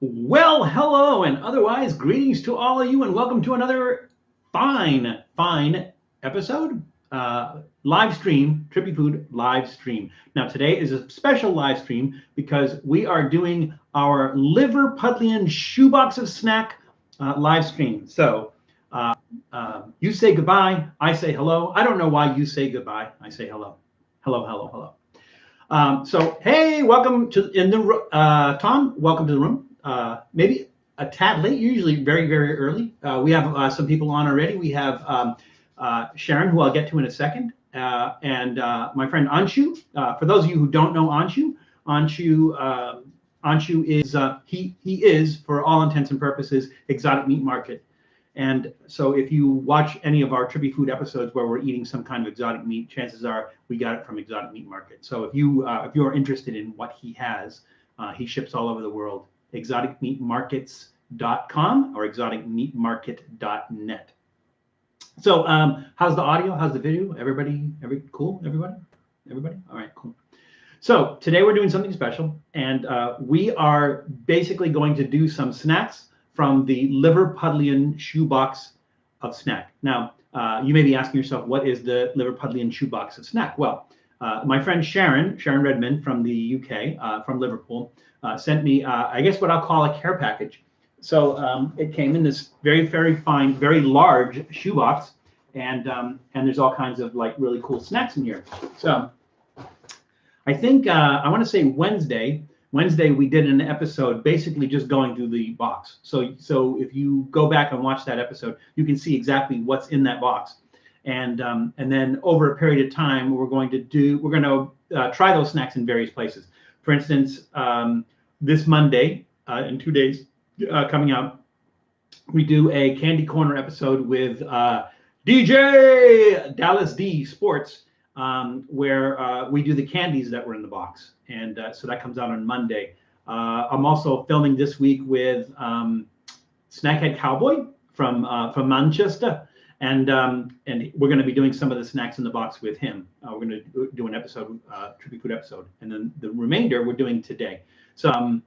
Well, hello and otherwise greetings to all of you, and welcome to another fine episode, live stream, Trippy Food live stream. Now, today is a special live stream because we are doing our Liverpudlian Shoebox of Snack live stream. So, you say goodbye, I say hello. I don't know why you say goodbye, I say hello. Hello. So, hey, welcome to Tom. Welcome to the room. Maybe a tad late, usually very early. We have some people on already. We have Sharren, who I'll get to in a second, and my friend Anshu. For those of you who don't know Anshu is he is, for all intents and purposes, Exotic Meat Market. And so if you watch any of our Trippy Food episodes where we're eating some kind of exotic meat, chances are we got it from Exotic Meat Market. So if you are interested in what he has, he ships all over the world. exoticmeatmarkets.com or exoticmeatmarket.net. So how's the audio? How's the video? Everybody cool? Everybody? All right, cool. So today we're doing something special, and we are basically going to do some snacks from the Liverpudlian Shoebox of Snack. Now, you may be asking yourself, what is the Liverpudlian Shoebox of Snack? Well, my friend Sharren Redmond from the UK, from Liverpool, sent me, I guess what I'll call a care package. So it came in this very fine, very large shoebox, and there's all kinds of like really cool snacks in here. So I think I want to say Wednesday we did an episode basically just going through the box. So if you go back and watch that episode, you can see exactly what's in that box. And then over a period of time, we're going to try those snacks in various places. For instance, this Monday, in 2 days coming out, we do a Candy Corner episode with DJ Dallas D Sports, where we do the candies that were in the box, and so that comes out on Monday. I'm also filming this week with Snackhead Cowboy from Manchester, and we're going to be doing some of the snacks in the box with him. We're going to do an episode, Trippy Food episode, and then the remainder we're doing today. So,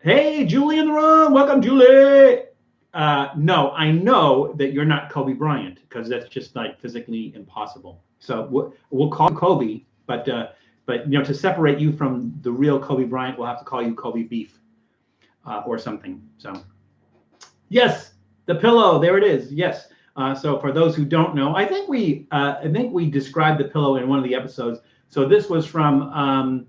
hey, Julie in the room, welcome, Julie. No, I know that you're not Kobe Bryant, because that's just like physically impossible. So we'll call you Kobe, but to separate you from the real Kobe Bryant, we'll have to call you Kobe Beef or something. So yes, the pillow, there it is. Yes. So for those who don't know, I think we described the pillow in one of the episodes. So this was from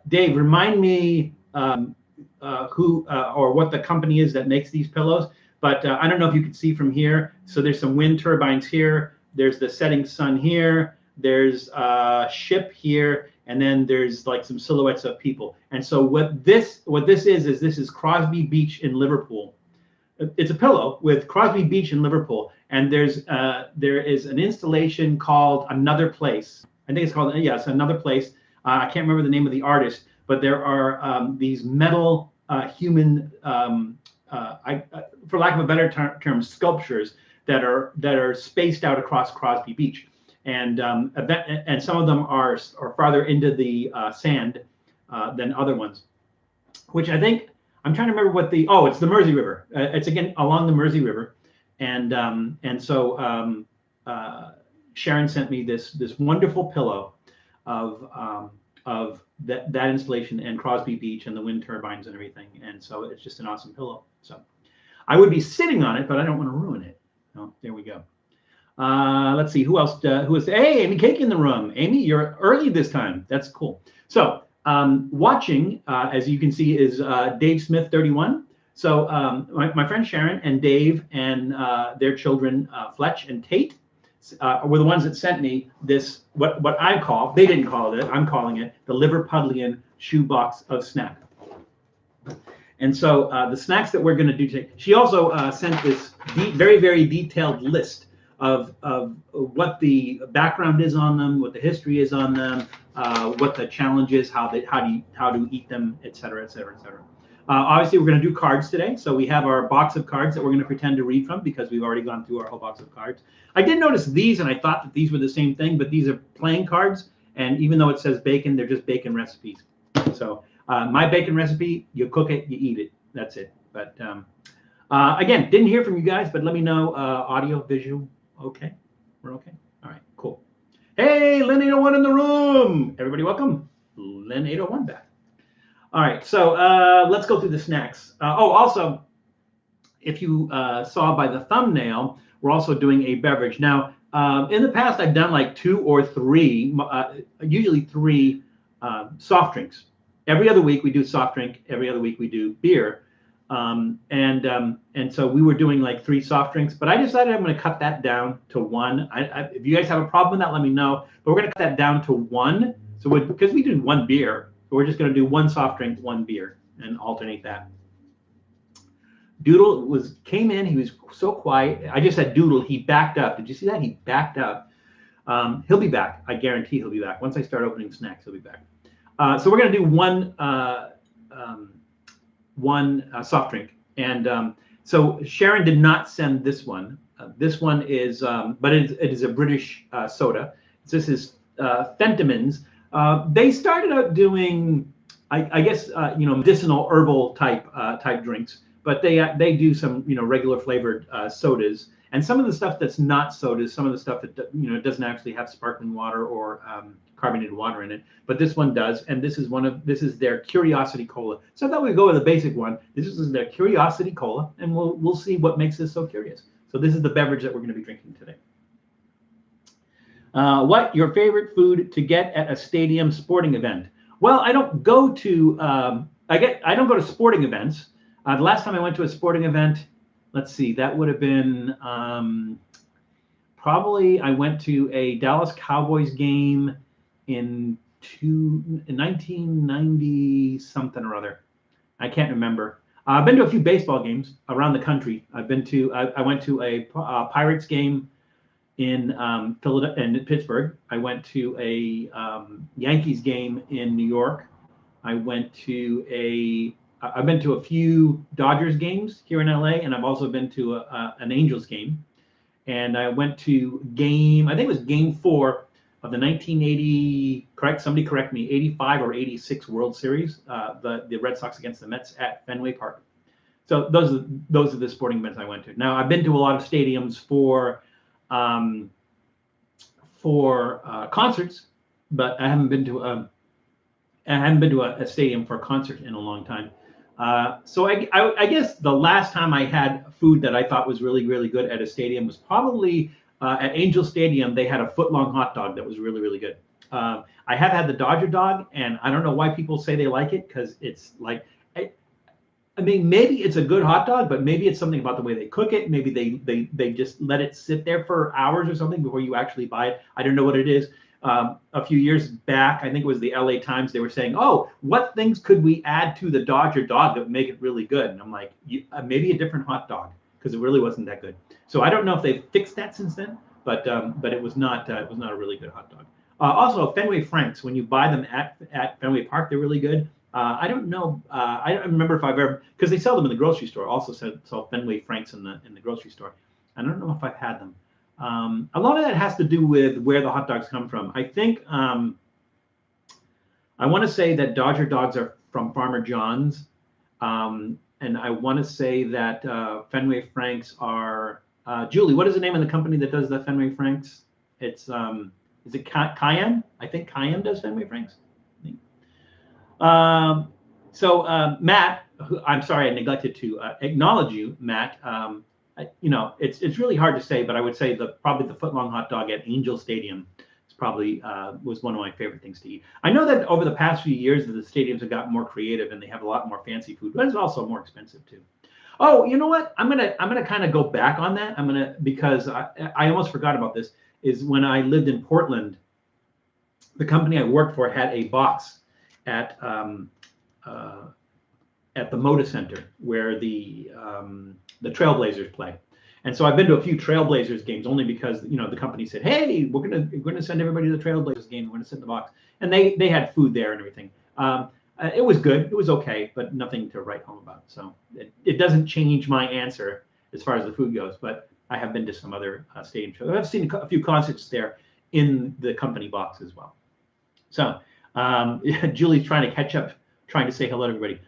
Dave. Remind me who or what the company is that makes these pillows. But I don't know if you can see from here. So there's some wind turbines here. There's the setting sun here. There's a ship here, and then there's like some silhouettes of people. And so what this is Crosby Beach in Liverpool. It's a pillow with Crosby Beach in Liverpool, and there is an installation called Another Place. I think it's called Another Place. I can't remember the name of the artist, but there are these metal human, for lack of a better term, sculptures that are spaced out across Crosby Beach, and some of them are farther into the sand than other ones, which I think I'm trying to remember it's the Mersey River. It's again along the Mersey River, and so Sharren sent me this wonderful pillow of that installation and Crosby Beach and the wind turbines and everything, and so it's just an awesome pillow. So I would be sitting on it, but I don't want to ruin it. Oh, there we go. Let's see who else. Hey, Amy Cake in the room. Amy, you're early this time. That's cool. So watching, as you can see, is Dave Smith 31. So my friend Sharren and Dave and their children Fletch and Tate were the ones that sent me this. What I call, they didn't call it. I'm calling it the Liverpudlian Shoebox of Snack. And so the snacks that we're going to do today, she also sent this very detailed list of what the background is on them, what the history is on them, what the challenge is, how to eat them, etc. Obviously, we're going to do cards today. So we have our box of cards that we're going to pretend to read from because we've already gone through our whole box of cards. I did notice these, and I thought that these were the same thing, but these are playing cards. And even though it says bacon, they're just bacon recipes. So my bacon recipe, you cook it, you eat it. that's it. But again, didn't hear from you guys, but let me know. Audio, visual, okay, we're okay. All right, cool. Hey, Lynn 801 in the room. Everybody, welcome. Lynn 801 back. All right, so let's go through the snacks. Also, if you saw by the thumbnail, we're also doing a beverage. Now, in the past, I've done like 2 or 3, usually 3 soft drinks. Every other week we do soft drink. Every other week we do beer. And so we were doing like 3 soft drinks, but I decided I'm going to cut that down to 1. If you guys have a problem with that, let me know. But we're going to cut that down to 1. So because we did 1 beer, so we're just going to do 1 soft drink, 1 beer, and alternate that. Doodle came in. He was so quiet. I just said Doodle. He backed up. Did you see that? He backed up. He'll be back. I guarantee he'll be back. Once I start opening snacks, he'll be back. So we're going to do one soft drink. And so Sharren did not send this one. This one is, but it is a British soda. This is Fentiman's. They started out doing, I guess, medicinal herbal type drinks. But they do some regular flavored sodas, and some of the stuff that's not sodas, some of the stuff that doesn't actually have sparkling water or carbonated water in it. But this one does, and this is their Curiosity Cola. So I thought we'd go with a basic one. This is their Curiosity Cola, and we'll see what makes this so curious. So this is the beverage that we're going to be drinking today. What your favorite food to get at a stadium sporting event? Well, I don't go to I don't go to sporting events. The last time I went to a sporting event, let's see, that would have been probably I went to a Dallas Cowboys game in 1990 something or other. I can't remember. I've been to a few baseball games around the country. I went to a Pirates game in Philadelphia and Pittsburgh. I went to a Yankees game in New York. I've been to a few Dodgers games here in LA, and I've also been to an Angels game. And I went to I think it was game 4 of the 1980, somebody correct me, 85 or 86 World Series, the Red Sox against the Mets at Fenway Park. So those are the sporting events I went to. Now, I've been to a lot of stadiums for concerts, but I haven't been to a stadium for a concert in a long time. So I guess the last time I had food that I thought was really, really good at a stadium was probably at Angel Stadium. They had a foot-long hot dog that was really, really good. I have had the Dodger dog, and I don't know why people say they like it, because it's like, I mean, maybe it's a good hot dog, but maybe it's something about the way they cook it. Maybe they just let it sit there for hours or something before you actually buy it. I don't know what it is. A few years back, I think it was the LA Times, they were saying, oh, what things could we add to the Dodger dog that would make it really good? And I'm like, maybe a different hot dog, because it really wasn't that good. So I don't know if they've fixed that since then, but it was not a really good hot dog. Also, Fenway Franks, when you buy them at Fenway Park, they're really good. I don't know. I don't remember if I've ever, because they sell them in the grocery store. Also sell Fenway Franks in the grocery store. I don't know if I've had them. A lot of that has to do with where the hot dogs come from. I think I want to say that Dodger dogs are from Farmer John's, and I want to say that Fenway Franks are. Julie, what is the name of the company that does the Fenway Franks? It's is it Cayenne? I think Cayenne does Fenway Franks. Matt, I'm sorry I neglected to acknowledge you, Matt. It's really hard to say, but I would say probably the footlong hot dog at Angel Stadium is probably was one of my favorite things to eat. I know that over the past few years, the stadiums have gotten more creative and they have a lot more fancy food, but it's also more expensive too. Oh, you know what? I'm gonna kind of go back on that. Because I almost forgot about this. Is when I lived in Portland, the company I worked for had a box at the Moda Center where the Trailblazers play. And so I've been to a few Trailblazers games only because the company said, hey, we're gonna send everybody to the Trailblazers game. We're gonna sit in the box, and they had food there and everything. It was good. It was okay, but nothing to write home about. So it doesn't change my answer as far as the food goes. But I have been to some other stadium shows. I've seen a few concerts there in the company box as well. So Julie's trying to catch up, trying to say hello to everybody.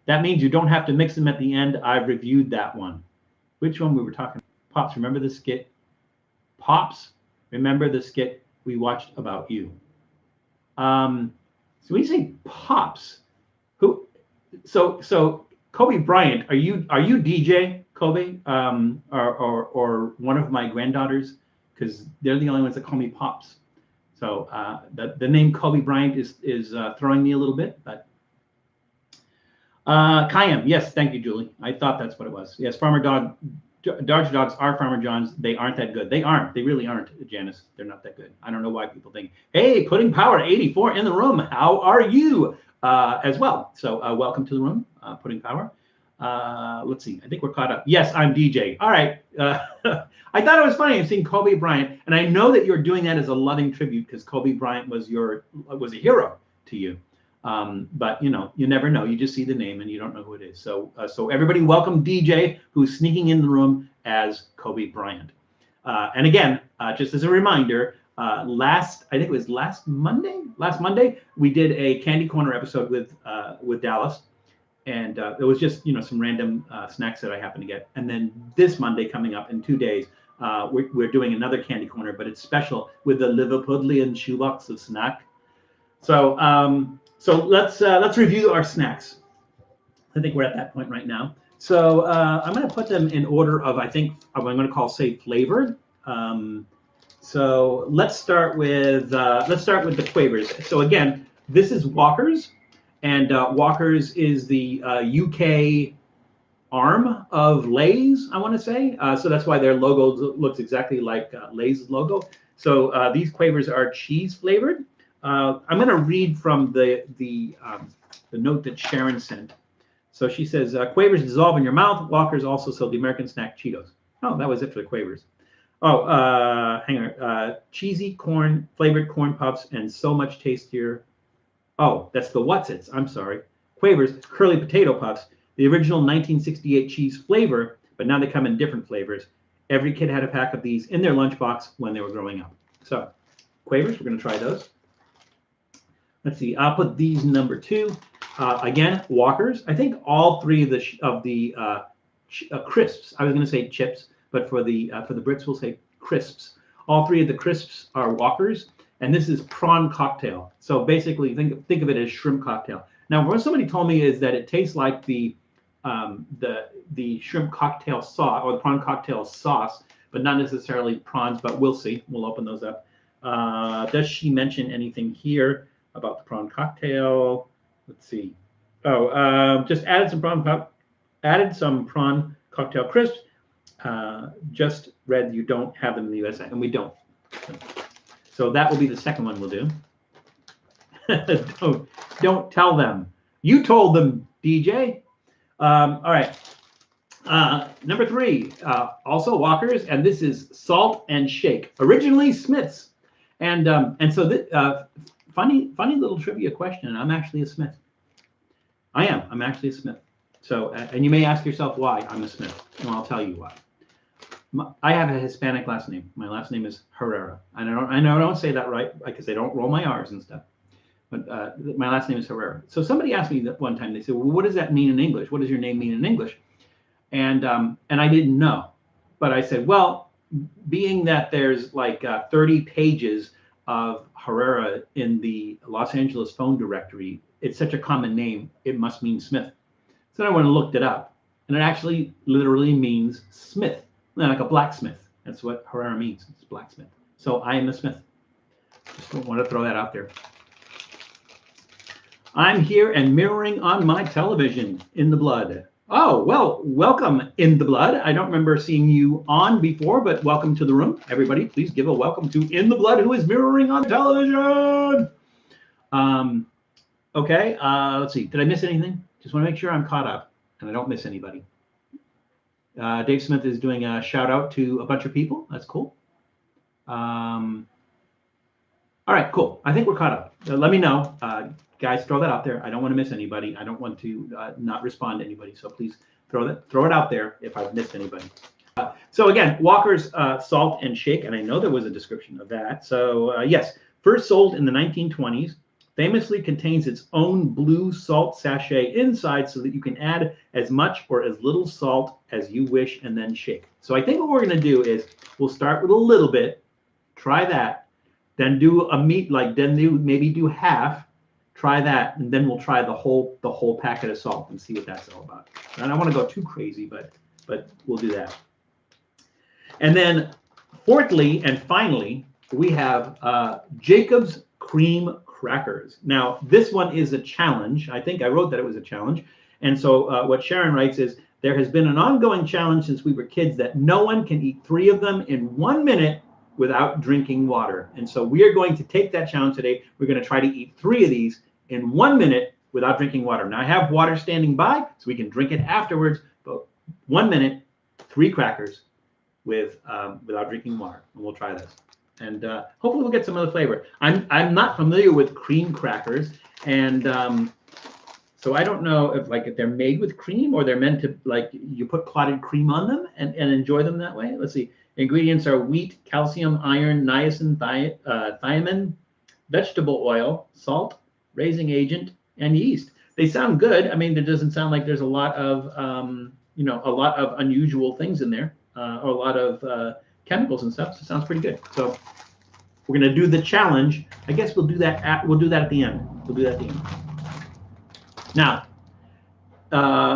That means you don't have to mix them at the end. I've reviewed that one. Which one we were talking? Pops, remember the skit? Pops, remember the skit we watched about you? So when you say Pops, who? So Kobe Bryant, are you DJ Kobe, or one of my granddaughters? Because they're the only ones that call me Pops. So the name Kobe Bryant is throwing me a little bit, but Kayam, yes, thank you, Julie. I thought that's what it was. Yes, Farmer Dodge dogs are Farmer John's. They aren't that good. They aren't. They really aren't, Janice. They're not that good. I don't know why people think, hey, Pudding Power 84 in the room. How are you? As well. So welcome to the room, Pudding Power. Let's see. I think we're caught up. Yes, I'm DJ. All right. I thought it was funny. I'm seeing Kobe Bryant, and I know that you're doing that as a loving tribute because Kobe Bryant was a hero to you. But you know, you never know. You just see the name and you don't know who it is. So everybody, welcome DJ, who's sneaking in the room as Kobe Bryant. And again, just as a reminder, I think it was last Monday, we did a Candy Corner episode with Dallas, and it was just some random snacks that I happened to get. And then this Monday coming up in 2 days, we're doing another Candy Corner, but it's special with the Liverpudlian Shoebox of Snack. So let's review our snacks. I think we're at that point right now. So I'm going to put them in order of I'm going to call flavored. So let's start with the Quavers. So again, this is Walker's, and Walker's is the UK arm of Lay's, I want to say. So that's why their logo looks exactly like Lay's logo. So these Quavers are cheese flavored. I'm going to read from the note that Sharren sent. So she says, Quavers dissolve in your mouth. Walker's also sell the American snack Cheetos. Oh, that was it for the Quavers. Oh, hang on. Cheesy corn, flavored corn puffs, and so much tastier. Oh, that's the What's-Its. I'm sorry. Quavers, curly potato puffs. The original 1968 cheese flavor, but now they come in different flavors. Every kid had a pack of these in their lunchbox when they were growing up. So, Quavers, we're going to try those. Let's see. I'll put these number 2. Again, Walker's. I think all three of the crisps. I was going to say chips, but for the Brits, we'll say crisps. All three of the crisps are Walker's, and this is prawn cocktail. So basically, think of it as shrimp cocktail. Now, what somebody told me is that it tastes like the shrimp cocktail sauce or the prawn cocktail sauce, but not necessarily prawns. But we'll see. We'll open those up. Does she mention anything here about the prawn cocktail? Let's see. Oh, just added some prawn cocktail crisps. Just read you don't have them in the USA, and we don't. So that will be the second one we'll do. Don't tell them. You told them, DJ. All right. Number 3, also Walker's, and this is Salt and Shake. Originally Smith's, and so this funny little trivia question. I'm actually a Smith. I'm actually a Smith. So, and you may ask yourself why I'm a Smith. Well, I'll tell you why. I have a Hispanic last name. My last name is Herrera. I don't say that right because they don't roll my R's and stuff. But my last name is Herrera. So somebody asked me that one time. They said, "Well, what does that mean in English? What does your name mean in English?" And I didn't know. But I said, well, being that there's like 30 pages of Herrera in the Los Angeles phone directory, it's such a common name, it must mean Smith. So I went and looked it up, and it actually literally means Smith, like a blacksmith. That's what Herrera means. It's blacksmith. So I am a Smith. Just want to throw that out there. I'm here and mirroring on my television in the blood. Oh, well, welcome in the blood. I don't remember seeing you on before, but welcome to the room. Everybody, please give a welcome to In the Blood, who is mirroring on television. Okay, let's see. Did I miss anything? Just want to make sure I'm caught up and I don't miss anybody. Dave Smith is doing a shout out to a bunch of people. That's cool. All right, cool. I think we're caught up. Let me know. Guys, throw that out there. I don't want to miss anybody. I don't want to not respond to anybody. So please throw it out there if I've missed anybody. So again, Walker's Salt and Shake, and I know there was a description of that. So yes, first sold in the 1920s. famously contains its own blue salt sachet inside so that you can add as much or as little salt as you wish and then shake. So I think what we're going to do is we'll start with a little bit, try that, then do a meat, like then maybe do half, try that, and then we'll try the whole packet of salt and see what that's all about. And I don't want to go too crazy, but we'll do that. And then fourthly and finally, we have Jacob's Cream Crackers. Now, this one is a challenge. I think I wrote that it was a challenge. And so what Sharren writes is, there has been an ongoing challenge since we were kids that no one can eat 3 of them in 1 minute without drinking water. And so we are going to take that challenge today. We're going to try to eat 3 of these in 1 minute without drinking water. Now, I have water standing by, so we can drink it afterwards, but 1 minute, 3 crackers without drinking water. And we'll try this. And hopefully we'll get some other flavor. I'm not familiar with cream crackers, and so I don't know if they're made with cream or they're meant to, like, you put clotted cream on them and enjoy them that way. Let's see. Ingredients are wheat, calcium, iron, niacin, thiamine, vegetable oil, salt, raising agent, and yeast. They sound good. I mean, it doesn't sound like there's a lot of a lot of unusual things in there, or a lot of chemicals and stuff. So it sounds pretty good. So we're going to do the challenge. I guess we'll do that at the end. We'll do that at the end. Now,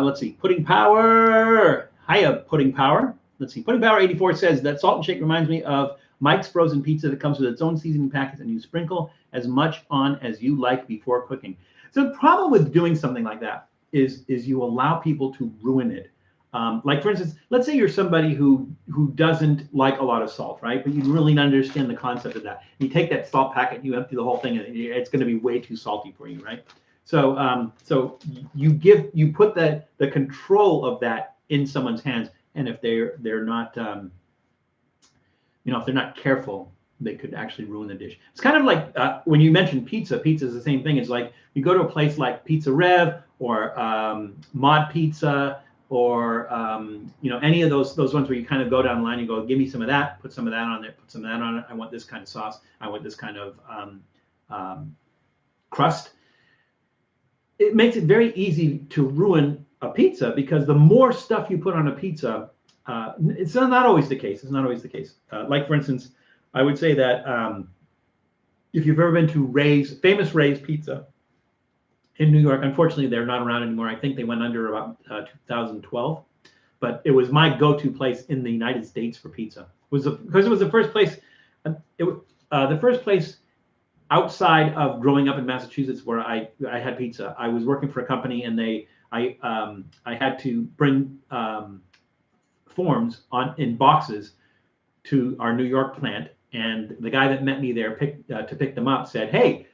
let's see. Pudding Power. Hiya, Pudding Power. Let's see. Pudding Power 84 says that salt and shake reminds me of Mike's frozen pizza that comes with its own seasoning packets, and you sprinkle as much on as you like before cooking. So the problem with doing something like that is you allow people to ruin it. Like, for instance, let's say you're somebody who doesn't like a lot of salt, right? But you really understand the concept of that. You take that salt packet, you empty the whole thing, and it's going to be way too salty for you, right? So so you put the control of that in someone's hands, and if they're not if they're not careful, they could actually ruin the dish. It's kind of like when you mentioned pizza. Pizza is the same thing. It's like you go to a place like Pizza Rev or Mod Pizza, or any of those ones where you kind of go down the line and go, give me some of that, put some of that on there, put some of that on it. I want this kind of sauce. I want this kind of crust. It makes it very easy to ruin a pizza, because the more stuff you put on a pizza, it's not always the case. It's not always the case. Like, for instance, I would say that if you've ever been to famous Ray's Pizza in New York, unfortunately, they're not around anymore. I think they went under about 2012. But it was my go-to place in the United States for pizza. Because it was the first place. The first place outside of growing up in Massachusetts where I had pizza. I was working for a company, and I had to bring forms in boxes to our New York plant, and the guy that met me there to pick them up said, "Hey,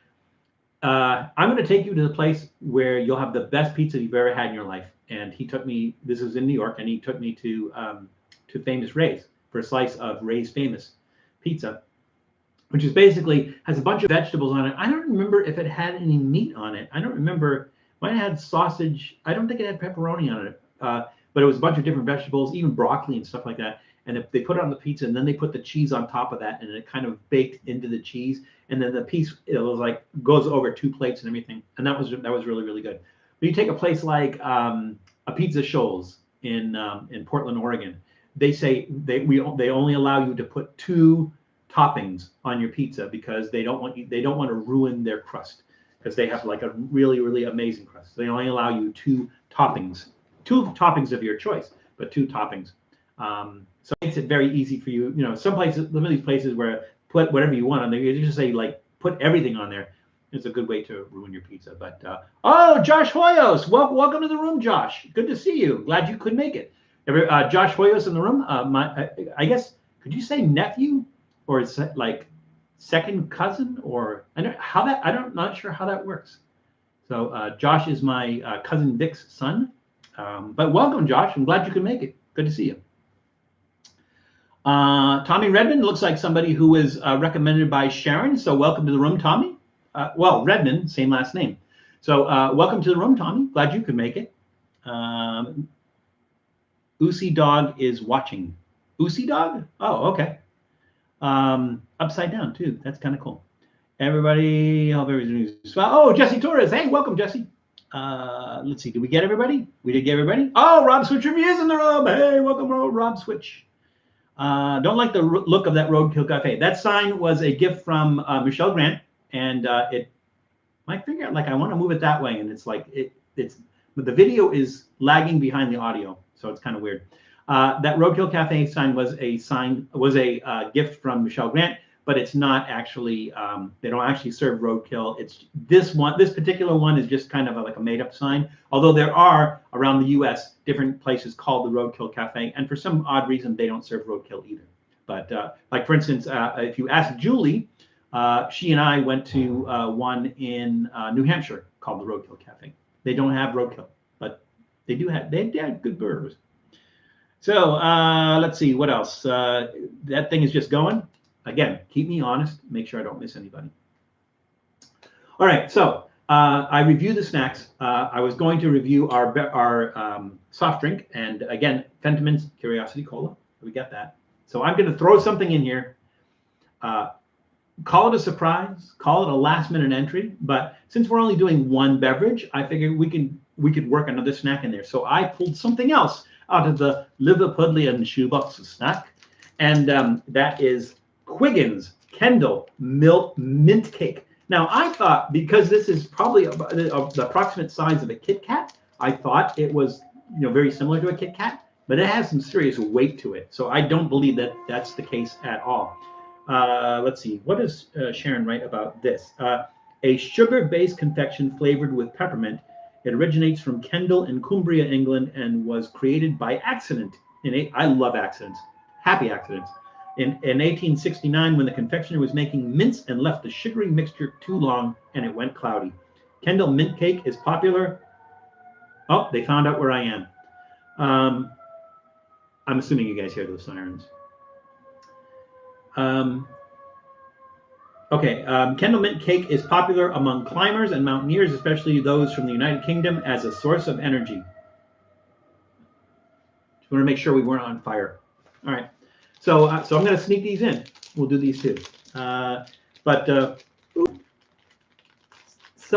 I'm going to take you to the place where you'll have the best pizza you've ever had in your life." And he took me. This was in New York, and he took me to Famous Ray's for a slice of Ray's Famous Pizza, which is basically has a bunch of vegetables on it. I don't remember if it had any meat on it. I don't remember. It might have had sausage. I don't think it had pepperoni on it. But it was a bunch of different vegetables, even broccoli and stuff like that. And if they put it on the pizza, and then they put the cheese on top of that, and it kind of baked into the cheese. And then the piece, it was like goes over 2 plates and everything. And that was really, really good. But you take a place like a Pizza Shoals in Portland, Oregon. They say they only allow you to put 2 toppings on your pizza, because they don't want to ruin their crust, because they have like a really, really amazing crust. So they only allow you 2 toppings of your choice, but 2 toppings. So it makes it very easy for you. Some of these places where put whatever you want on there, you just say like put everything on there. It's a good way to ruin your pizza. But Josh Hoyos, welcome to the room, Josh. Good to see you. Glad you could make it. Josh Hoyos in the room. I guess, could you say nephew, or is it like second cousin, or I'm not sure how that works. So Josh is my cousin Vic's son. But welcome, Josh. I'm glad you could make it. Good to see you. Tommy Redmond looks like somebody who was recommended by Sharren. So welcome to the room, Tommy. Redmond, same last name. So welcome to the room, Tommy. Glad you could make it. Usi Dog is watching. Usi Dog? Oh, okay. Upside down too. That's kind of cool. Everybody, hope everybody's doing well. Oh, Jesse Torres. Hey, welcome, Jesse. Let's see. Did we get everybody? We did get everybody. Oh, Rob Switch reviews in the room. Hey, welcome, Rob Switch. Don't like the look of that Roadkill Cafe. That sign was a gift from Michelle Grant, and my finger, like I want to move it that way, and it's like it's the video is lagging behind the audio, so it's kind of weird. That Roadkill Cafe sign was a gift from Michelle Grant, but it's not actually. They don't actually serve roadkill. It's this one. This particular one is just kind of like a made-up sign. Although there are around the U.S. different places called the Roadkill Cafe, and for some odd reason they don't serve roadkill either. But like for instance, if you ask Julie, she and I went to one in New Hampshire called the Roadkill Cafe. They don't have roadkill, but they do have good burgers. So let's see what else. That thing is just going. Again, keep me honest. Make sure I don't miss anybody. All right, so I reviewed the snacks. I was going to review our soft drink, and again, Fentiman's Curiosity Cola. We got that. So I'm going to throw something in here. Call it a surprise. Call it a last-minute entry. But since we're only doing one beverage, I figured we could work another snack in there. So I pulled something else out of the Liverpudlian Shoebox of Snack, and that is Quiggin's Kendall Mint Cake. Now, I thought because this is probably the approximate size of a Kit Kat, I thought it was very similar to a Kit Kat, but it has some serious weight to it. So I don't believe that that's the case at all. Let's see. What does Sharren write about this? A sugar-based confection flavored with peppermint. It originates from Kendal in Cumbria, England, and was created by accident. I love accidents. Happy accidents. In 1869, when the confectioner was making mince and left the sugary mixture too long, and it went cloudy. Kendall Mint Cake is popular. Oh, they found out where I am. I'm assuming you guys hear those sirens. Kendall Mint Cake is popular among climbers and mountaineers, especially those from the United Kingdom, as a source of energy. Just want to make sure we weren't on fire. All right. So I'm going to sneak these in. We'll do these too. Some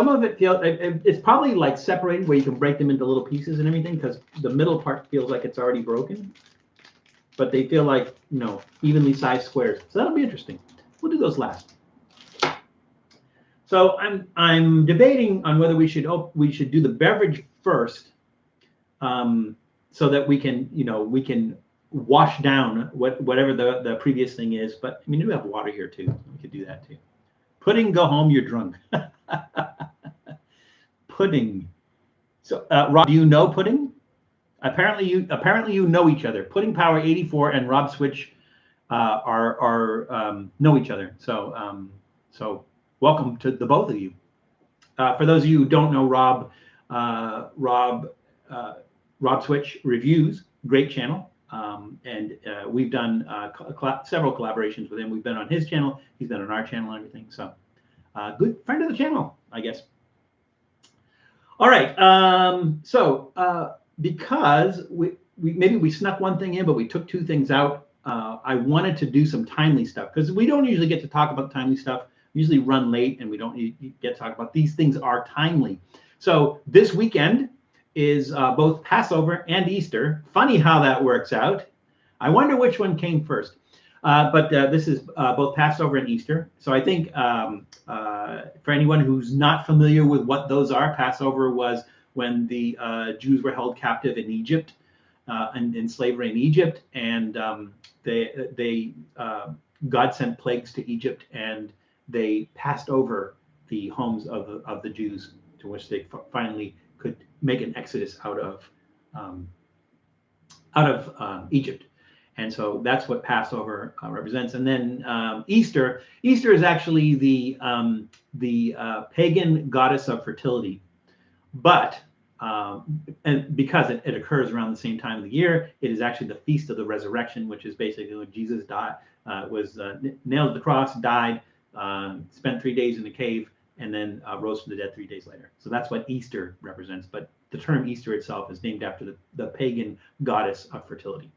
of it feels, it's probably like separated where you can break them into little pieces and everything, because the middle part feels like it's already broken. But they feel like, evenly sized squares. So that'll be interesting. We'll do those last. So I'm debating on whether we should do the beverage first, so that we can wash down whatever the previous thing is. But I mean, we have water here too. We could do that too. Pudding, go home. You're drunk. Pudding. So Rob, do you know Pudding? Apparently you know each other. Pudding Power 84 and Rob Switch know each other. So welcome to the both of you. For those of you who don't know Rob, Rob Switch Reviews, great channel. And we've done several collaborations with him. We've been on his channel. He's been on our channel and everything. So good friend of the channel, I guess. All right. Because we snuck one thing in, but we took two things out. I wanted to do some timely stuff because we don't usually get to talk about timely stuff. We usually run late and we don't get to talk about these things are timely. So this weekend is both Passover and Easter. Funny how that works out. I wonder which one came first. But this is both Passover and Easter. So I think for anyone who's not familiar with what those are, Passover was when the Jews were held captive in Egypt and in slavery in Egypt, and God sent plagues to Egypt, and they passed over the homes of the Jews, to which they finally could make an exodus out of Egypt. And so that's what Passover represents. And then Easter is actually the pagan goddess of fertility. But and because it occurs around the same time of the year, it is actually the Feast of the Resurrection, which is basically when Jesus died, was nailed to the cross, died, spent 3 days in the cave, and then rose from the dead 3 days later. So that's what Easter represents. But the term Easter itself is named after the pagan goddess of fertility.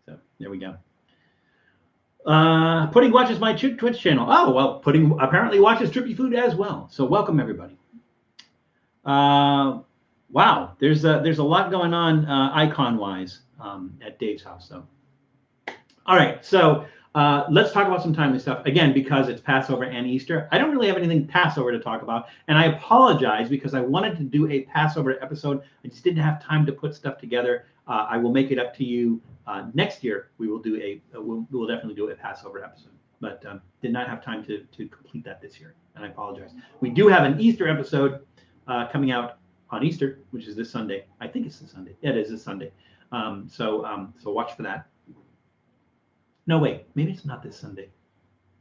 So there we go. Pudding watches my Twitch channel. Oh, well, Pudding apparently watches Trippy Food as well. So welcome, everybody. Wow, there's a lot going on icon-wise at Dave's house. So, all right, so let's talk about some timely stuff. Again, because it's Passover and Easter, I don't really have anything Passover to talk about. And I apologize because I wanted to do a Passover episode. I just didn't have time to put stuff together. I will make it up to you next year. We will do we'll definitely do a Passover episode, but did not have time to complete that this year, and I apologize. We do have an Easter episode coming out on Easter, which is this Sunday. I think it's this Sunday. Yeah, it is this Sunday. So watch for that. No, wait, maybe it's not this Sunday.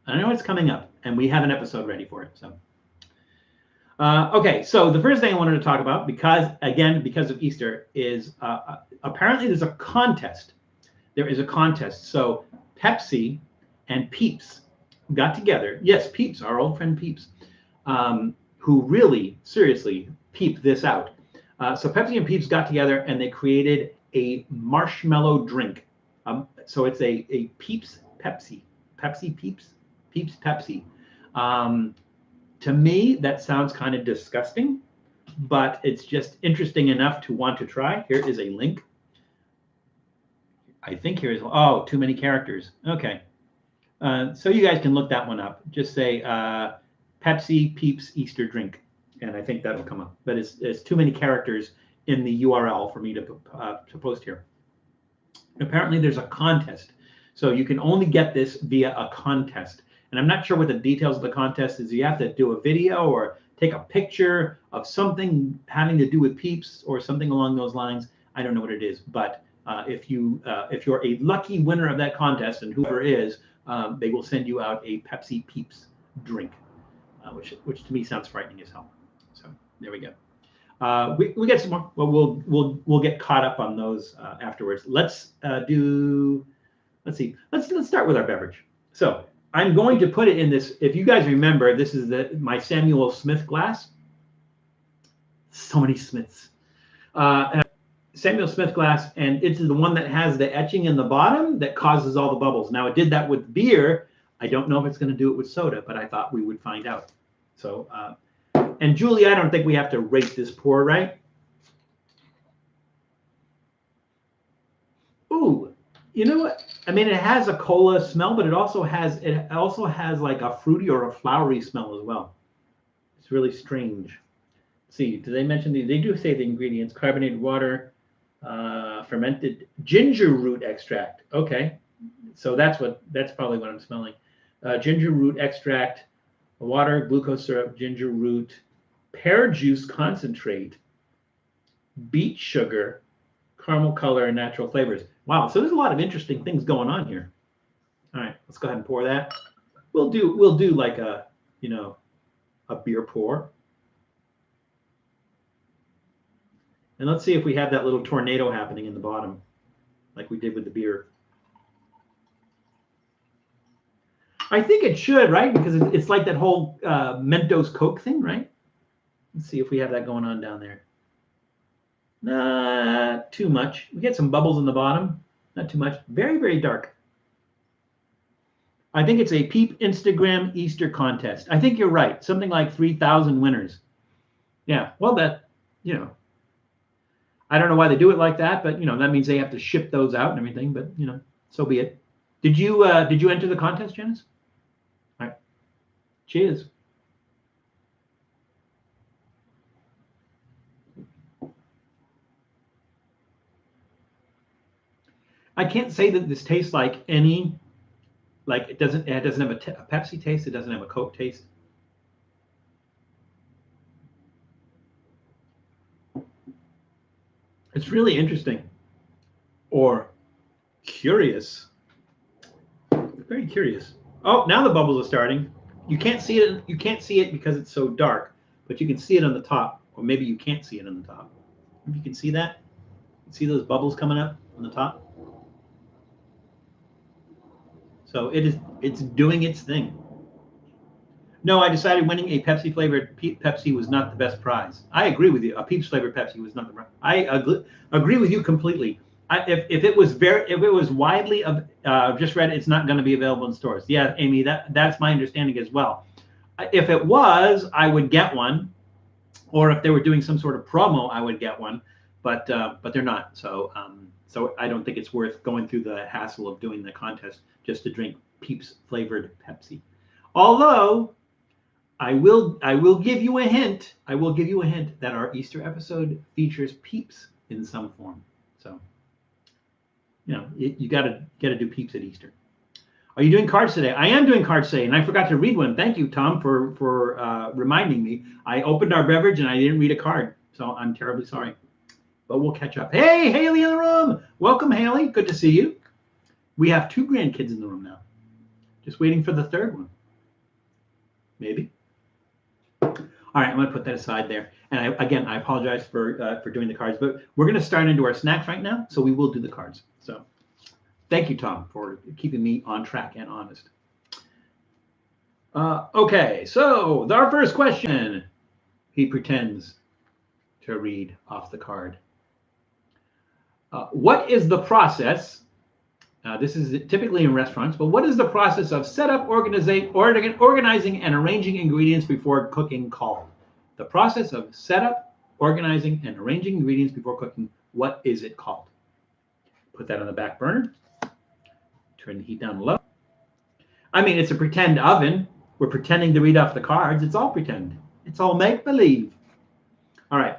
I know it's coming up, and we have an episode ready for it. So. Okay, so the first thing I wanted to talk about, because of Easter, is apparently there's a contest. There is a contest. So Pepsi and Peeps got together. Yes, Peeps, our old friend Peeps, who really, seriously peeped this out. So Pepsi and Peeps got together and they created a marshmallow drink. So it's a Peeps Pepsi. Pepsi Peeps? Peeps Pepsi. To me, that sounds kind of disgusting, but it's just interesting enough to want to try. Here is a link. I think here is, oh, too many characters. Okay. So you guys can look that one up. Just say Pepsi Peeps Easter drink, and I think that'll come up. But it's too many characters in the URL for me to post here. Apparently, there's a contest. So you can only get this via a contest. And I'm not sure what the details of the contest is. You have to do a video or take a picture of something having to do with Peeps or something along those lines. I don't know what it is, but if you're a lucky winner of that contest, and whoever is, they will send you out a Pepsi Peeps drink, which to me sounds frightening as hell. So there we go. We get some more. Well, we'll get caught up on those afterwards. Let's see. Let's start with our beverage. So I'm going to put it in this. If you guys remember, this is my Samuel Smith glass. So many Smiths. Samuel Smith glass, and it's the one that has the etching in the bottom that causes all the bubbles. Now, it did that with beer. I don't know if it's going to do it with soda, but I thought we would find out. So, and Julie, I don't think we have to rate this pour, right? Ooh. You know what? I mean, it has a cola smell, but it also has like a fruity or a flowery smell as well. It's really strange. Let's see, do they mention these? They do say the ingredients: carbonated water, fermented ginger root extract. Okay, so that's probably what I'm smelling. Ginger root extract, water, glucose syrup, ginger root, pear juice concentrate, beet sugar, caramel color, and natural flavors. Wow, so there's a lot of interesting things going on here. All right, let's go ahead and pour that. We'll do like a beer pour. And let's see if we have that little tornado happening in the bottom, like we did with the beer. I think it should, right? Because it's like that whole Mentos Coke thing, right? Let's see if we have that going on down there. Not too much. We get some bubbles in the bottom. Not too much. Very, very dark. I think it's a Peep Instagram Easter contest. I think you're right. Something like 3,000 winners. Yeah. Well, I don't know why they do it like that, but that means they have to ship those out and everything. But so be it. Did you enter the contest, Janice? All right. Cheers. I can't say that this tastes like any, like it doesn't have a Pepsi taste. It doesn't have a Coke taste. It's really interesting or curious. Very curious. Oh, now the bubbles are starting. You can't see it. You can't see it because it's so dark, but you can see it on the top, or maybe you can't see it on the top. If you can see that, see those bubbles coming up on the top. So it's doing its thing. No, I decided winning a Pepsi flavored Pepsi was not the best prize. I agree with you. A Peeps flavored Pepsi was not the right. I agree with you completely. If it was widely just read, it's not going to be available in stores. Yeah, Amy, that's my understanding as well. If it was, I would get one, or if they were doing some sort of promo, I would get one, but they're not. So I don't think it's worth going through the hassle of doing the contest just to drink Peeps flavored Pepsi. Although I will give you a hint. I will give you a hint that our Easter episode features Peeps in some form. So, you got to do Peeps at Easter. Are you doing cards today? I am doing cards today, and I forgot to read one. Thank you, Tom, for reminding me. I opened our beverage and I didn't read a card, so I'm terribly sorry. But we'll catch up. Hey, Haley in the room. Welcome, Haley. Good to see you. We have 2 grandkids in the room now. Just waiting for the third one. Maybe. All right, I'm going to put that aside there. And I apologize for doing the cards, but we're going to start into our snacks right now, so we will do the cards. So thank you, Tom, for keeping me on track and honest. Okay, so our first question. He pretends to read off the card. What is the process? This is typically in restaurants, but what is the process of setup, organizing, and arranging ingredients before cooking called? The process of setup, organizing, and arranging ingredients before cooking, what is it called? Put that on the back burner. Turn the heat down low. I mean, it's a pretend oven. We're pretending to read off the cards. It's all pretend. It's all make-believe. All right.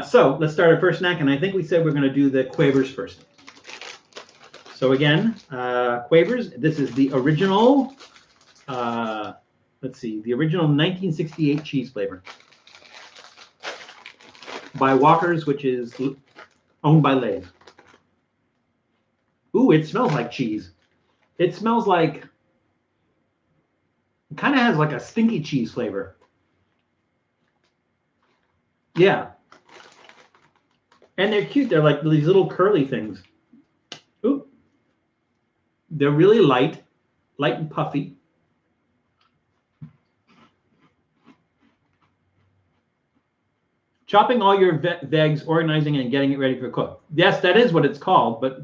So let's start our first snack, and I think we said we're going to do the Quavers first. So again, Quavers. This is the original. Let's see, the original 1968 cheese flavor by Walker's, which is owned by Lay's. Ooh, it smells like cheese. It smells like. It kind of has like a stinky cheese flavor. Yeah. And they're cute. They're like these little curly things. Ooh. They're really light and puffy. Chopping all your vegs, organizing, and getting it ready for cook. Yes, that is what it's called, but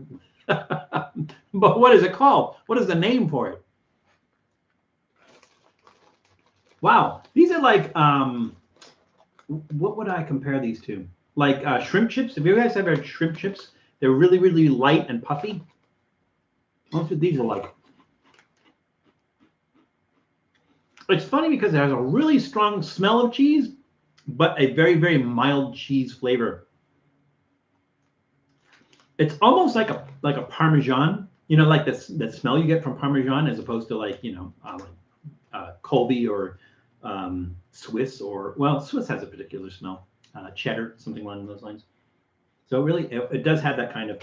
but what is it called? What is the name for it? Wow, these are like what would I compare these to? Like shrimp chips. Have you guys ever had shrimp chips? They're really, really light and puffy. Most of these are like. It's funny because it has a really strong smell of cheese, but a very, very mild cheese flavor. It's almost like a Parmesan. Like the smell you get from Parmesan, as opposed to like Colby or Swiss, or Swiss has a particular smell. Cheddar, something along those lines. So really, it does have that kind of.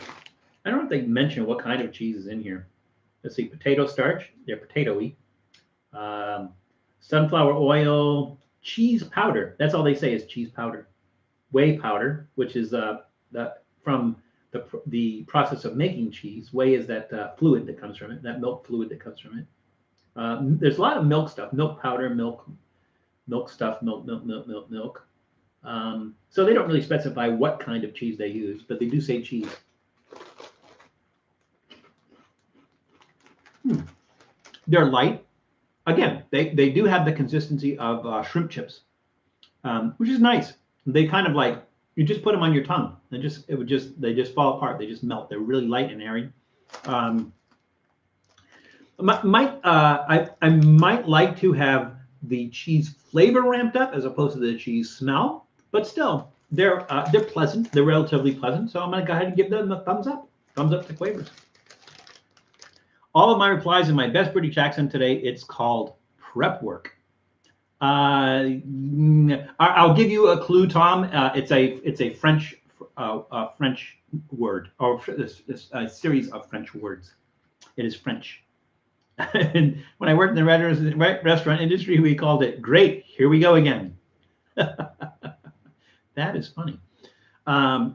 I don't know if they mention what kind of cheese is in here. Let's see, potato starch. They're potato-y. Sunflower oil, cheese powder. That's all they say is cheese powder. Whey powder, which is from the process of making cheese. Whey is that fluid that comes from it, that milk fluid that comes from it. There's a lot of milk stuff, milk powder, milk stuff, milk. So they don't really specify what kind of cheese they use, but they do say cheese. They're light. Again, they do have the consistency of shrimp chips, which is nice. They kind of like, you just put them on your tongue, and they just fall apart. They just melt. They're really light and airy. I might like to have the cheese flavor ramped up as opposed to the cheese smell, but still, they're pleasant. They're relatively pleasant. So I'm going to go ahead and give them a thumbs up. Thumbs up to Quavers. All of my replies in my best British accent today. It's called prep work. I'll give you a clue, Tom. It's a French word, or a series of French words. It is French. And when I worked in the restaurant industry, we called it "Great, here we go again." That is funny.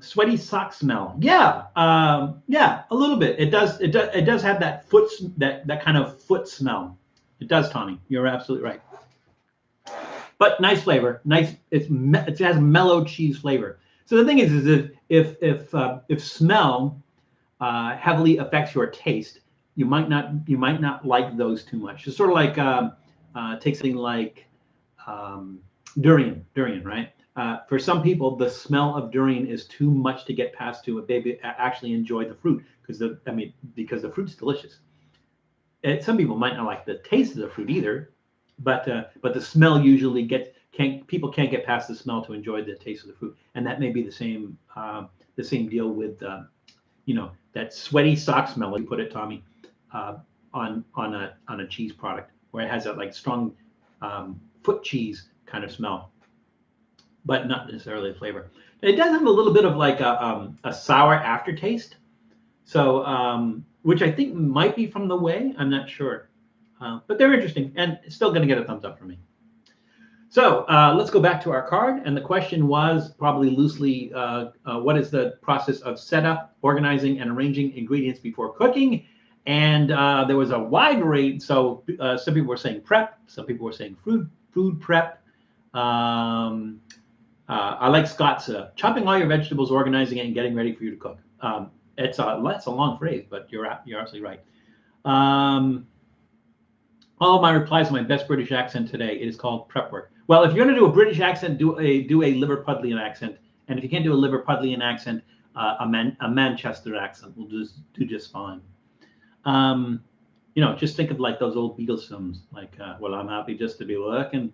Sweaty sock smell. Yeah, a little bit. It does have that that kind of foot smell. It does, Tommy. You're absolutely right. But nice flavor. Nice. It has mellow cheese flavor. So the thing is if smell heavily affects your taste, you might not like those too much. It's sort of like take something like durian, right? For some people, the smell of durian is too much to get past to they actually enjoy the fruit because the fruit's delicious. And some people might not like the taste of the fruit either, but the smell usually people can't get past the smell to enjoy the taste of the fruit, and that may be the same deal with that sweaty sock smell, like you put it, Tommy, on a cheese product where it has that like strong foot cheese kind of smell, but not necessarily a flavor. It does have a little bit of like a sour aftertaste, so which I think might be from the whey. I'm not sure, but they're interesting, and it's still going to get a thumbs up from me. So let's go back to our card, and the question was probably loosely, what is the process of setup, organizing, and arranging ingredients before cooking? And there was a wide range. So some people were saying prep, some people were saying food prep. I like Scott's chopping all your vegetables, organizing it, and getting ready for you to cook. That's a long phrase, but you're absolutely right. All of my replies in my best British accent today. It is called prep work. Well, if you're going to do a British accent, do a Liverpudlian accent, and if you can't do a Liverpudlian accent, a Manchester accent will do just fine. Just think of like those old Beatles films, like "Well, I'm happy just to be working."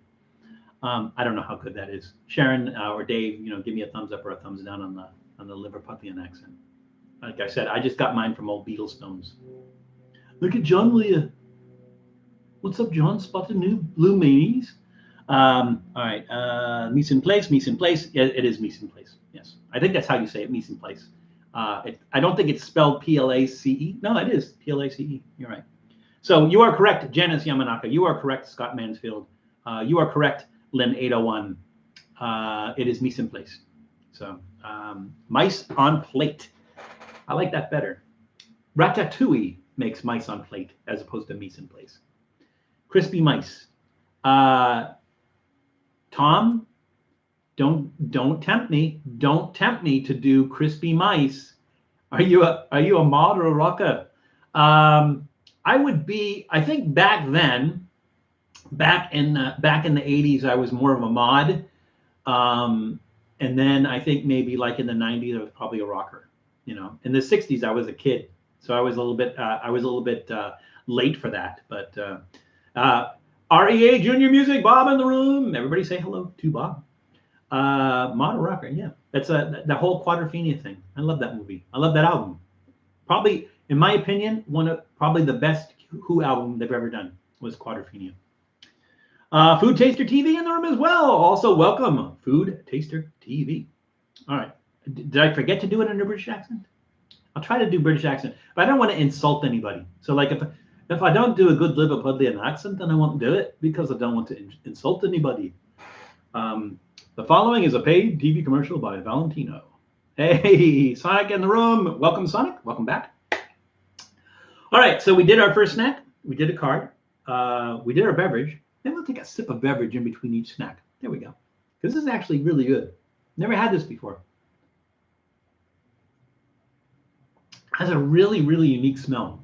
I don't know how good that is. Sharren or Dave, give me a thumbs up or a thumbs down on the Liverpudlian accent. Like I said, I just got mine from old Beatles films. Look at John Leah. What's up, John? Spotted new blue mayonnaise. All right. Mise en place. It is mise en place. Yes. I think that's how you say it, mise en place. I don't think it's spelled Place. No, it is Place. You're right. So you are correct, Janice Yamanaka. You are correct, Scott Mansfield. You are correct, Lynn 801. It is mise en place. So mice on plate. I like that better. Ratatouille makes mice on plate as opposed to mise en place. Crispy mice. Tom, don't tempt me. Don't tempt me to do crispy mice. Are you a mod or a rocker? I would be. I think back in the 80s, I was more of a mod, and then I think maybe like in the 90s, I was probably a rocker. In the 60s, I was a kid, so I was a little bit late for that, but. REA Junior Music, Bob in the room. Everybody say hello to Bob. Model Rocker, yeah. That's the whole Quadrophenia thing. I love that movie. I love that album. Probably, in my opinion, probably the best Who album they've ever done was Quadrophenia. Food Taster TV in the room as well. Also, welcome, Food Taster TV. All right. Did I forget to do it in a British accent? I'll try to do British accent, but I don't want to insult anybody. So, like, if I don't do a good Liverpudlian accent, then I won't do it because I don't want to insult anybody. The following is a paid TV commercial by Valentino. Hey, Sonic in the room. Welcome, Sonic. Welcome back. All right, so we did our first snack. We did a card. We did our beverage. Then we'll take a sip of beverage in between each snack. There we go. This is actually really good. Never had this before. Has a really, really unique smell.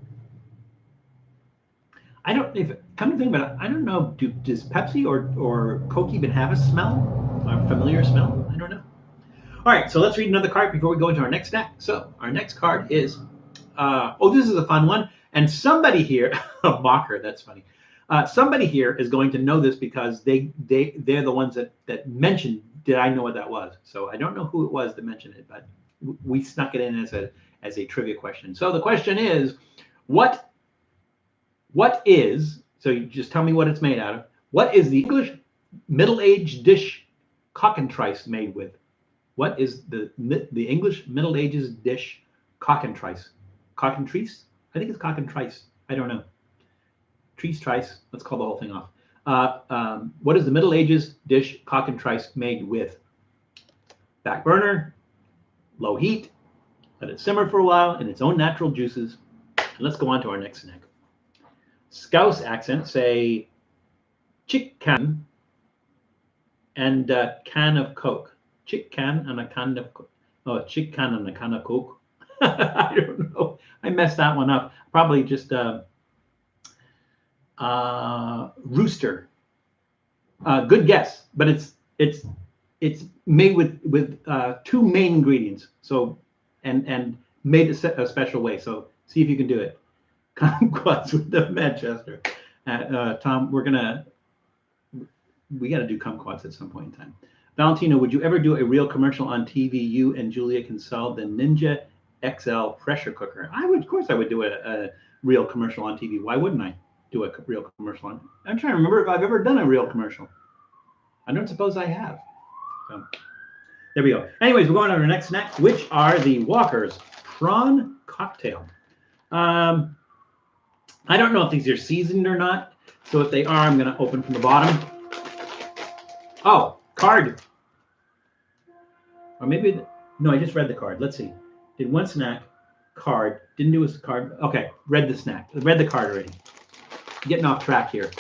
I don't come to think about it, I don't know. Does Pepsi or Coke even have a smell, a familiar smell? I don't know. All right, so let's read another card before we go into our next snack. So our next card is, this is a fun one, and somebody here, a mocker, that's funny. Somebody here is going to know this because they're the ones that mentioned. Did I know what that was? So I don't know who it was that mentioned it, but we snuck it in as a trivia question. So the question is, what is, so you just tell me what it's made out of. What is the English middle-aged dish cockentrice made with? What is the English Middle Ages dish cockentrice? Cockentrice? I think it's cockentrice. I don't know. Trice. Let's call the whole thing off. What is the Middle Ages dish cockentrice made with? Back burner, low heat, let it simmer for a while in its own natural juices. And let's go on to our next snack. Scouse accent, say chicken and can of Coke. chick can and a can of chick can and a can of Coke. I don't know. I messed that one up. Probably just rooster. Good guess, but it's made with two main ingredients. So and made a special way. So see if you can do it. Kumquats with the Manchester. Tom, we got to do kumquats at some point in time. Valentino, would you ever do a real commercial on TV? You and Julia can sell the Ninja XL pressure cooker. Of course I would do a real commercial on TV. Why wouldn't I do a real commercial on? I'm trying to remember if I've ever done a real commercial. I don't suppose I have. So there we go. Anyways, we're going on to our next snack, which are the Walker's Prawn Cocktail. I don't know if these are seasoned or not. So if they are, I'm going to open from the bottom. Oh, card. Or maybe, no, I just read the card. Let's see. Did one snack, card. Didn't do a card. Okay, read the snack. Read the card already. Getting off track here.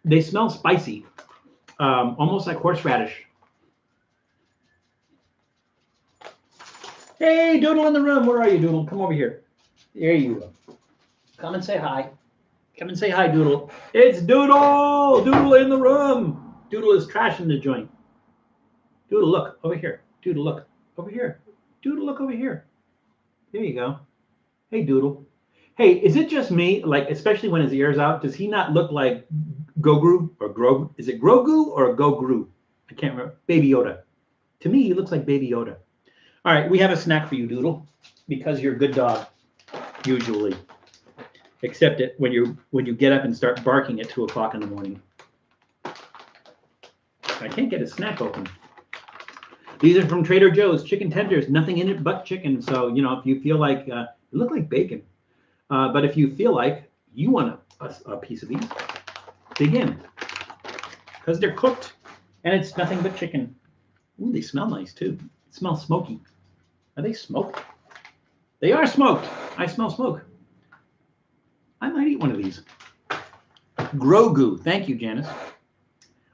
They smell spicy, almost like horseradish. Hey, Doodle in the room. Where are you, Doodle? Come over here. There you go. Come and say hi. Come and say hi, Doodle. It's Doodle! Doodle in the room. Doodle is trashing the joint. Doodle, look over here. Doodle, look over here. Doodle, look over here. There you go. Hey, Doodle. Hey, is it just me, like, especially when his ear's out, does he not look like Gogru or Grogu? Is it Grogu or Gogru? I can't remember. Baby Yoda. To me, he looks like Baby Yoda. All right, we have a snack for you, Doodle, because you're a good dog, usually. Except when you get up and start barking at 2 o'clock in the morning. I can't get a snack open. These are from Trader Joe's chicken tenders. Nothing in it but chicken. So if you feel like you look like bacon, but if you feel like you want a piece of these, dig in because they're cooked and it's nothing but chicken. Ooh, they smell nice too. It smells smoky. Are they smoked? They are smoked. I smell smoke. I might eat one of these. Grogu. Thank you, Janice.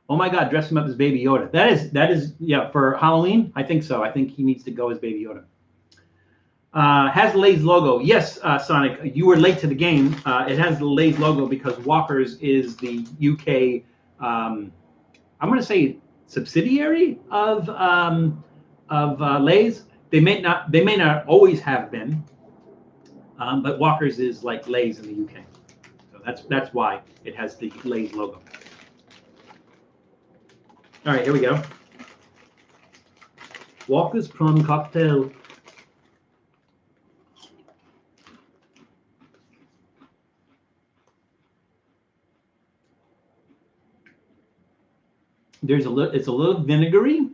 Oh my God, dress him up as Baby Yoda. That is, yeah, for Halloween, I think so. I think he needs to go as Baby Yoda. Has the Lay's logo. Yes, Sonic, you were late to the game. It has the Lay's logo because Walker's is the UK, I'm going to say subsidiary of Lay's. They may not always have been, but Walker's is like Lay's in the UK. So that's why it has the Lay's logo. All right, here we go. Walker's Prawn Cocktail. It's a little vinegary.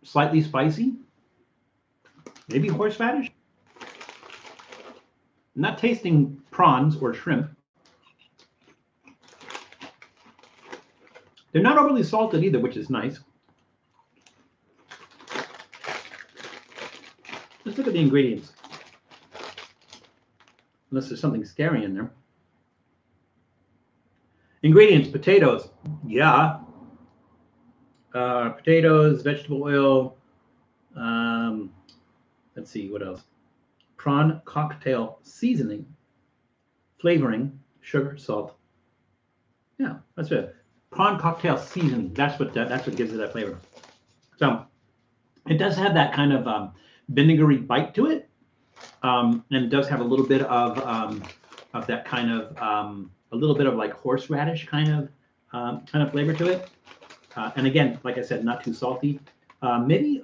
Slightly spicy. Maybe horseradish. I'm not tasting prawns or shrimp. They're not overly salted either, which is nice. Let's look at the ingredients. Unless there's something scary in there. Ingredients: potatoes. Yeah. Potatoes, vegetable oil. Let's see, what else? Prawn cocktail seasoning, flavoring, sugar, salt. Yeah, that's it. Prawn cocktail seasoning. That's what gives it that flavor. So it does have that kind of vinegary bite to it, and it does have a little bit of that kind of a little bit of like horseradish kind of flavor to it. And again, like I said, not too salty. Maybe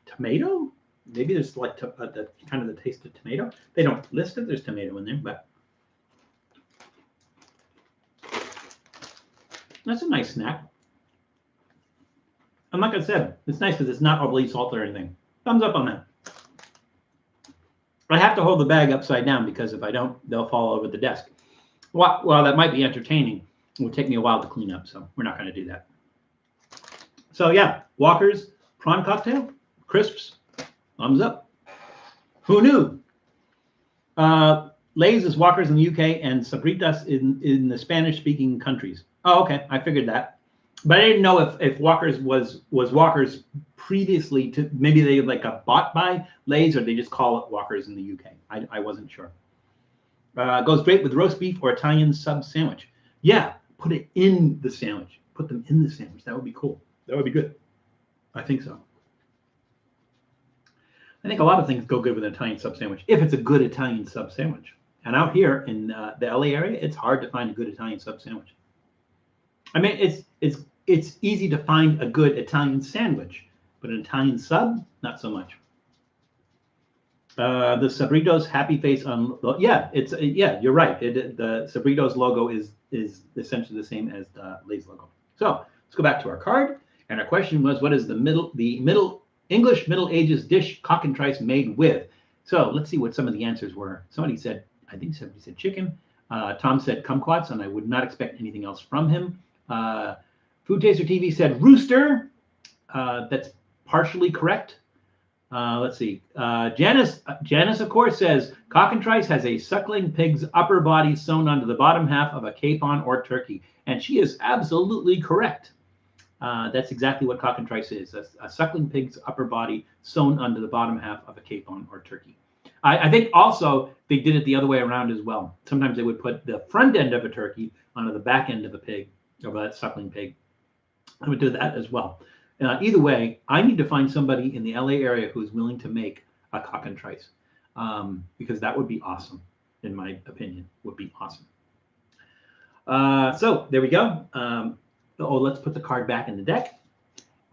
tomato. Maybe there's like the kind of the taste of tomato. They don't list that there's tomato in there, but that's a nice snack. And like I said, it's nice because it's not overly salted or anything. Thumbs up on that. I have to hold the bag upside down because if I don't, they'll fall over the desk. Well, that might be entertaining. It will take me a while to clean up, so we're not going to do that. So yeah, Walker's Prawn Cocktail, crisps, thumbs up. Who knew? Lay's is Walkers in the UK and Sabritas in the Spanish-speaking countries. Oh, okay, I figured that, but I didn't know if Walkers was Walkers previously to maybe they like got bought by Lay's or they just call it Walkers in the UK. I wasn't sure. Goes great with roast beef or Italian sub sandwich. Yeah, put it in the sandwich. Put them in the sandwich. That would be cool. That would be good. I think so. I think a lot of things go good with an Italian sub sandwich if it's a good Italian sub sandwich. And out here in the LA area, it's hard to find a good Italian sub sandwich. I mean, it's easy to find a good Italian sandwich, but an Italian sub, not so much. The Sabritos happy face on you're right. The Sabritos logo is essentially the same as the Lay's logo. So let's go back to our card, and our question was, what is the English Middle Ages dish cock and trice made with? So let's see what some of the answers were. Somebody said chicken. Tom said kumquats, and I would not expect anything else from him. Food Taster TV said rooster. That's partially correct. Let's see. Janice, of course, says cock and trice has a suckling pig's upper body sewn onto the bottom half of a capon or turkey. And she is absolutely correct. That's exactly what cock and trice is, a suckling pig's upper body sewn onto the bottom half of a capon or turkey. I think also they did it the other way around as well. Sometimes they would put the front end of a turkey onto the back end of a pig, of that suckling pig. I would do that as well. Either way, I need to find somebody in the LA area who's willing to make a cock and trice, because that would be awesome, in my opinion, would be awesome. So there we go. Let's put the card back in the deck.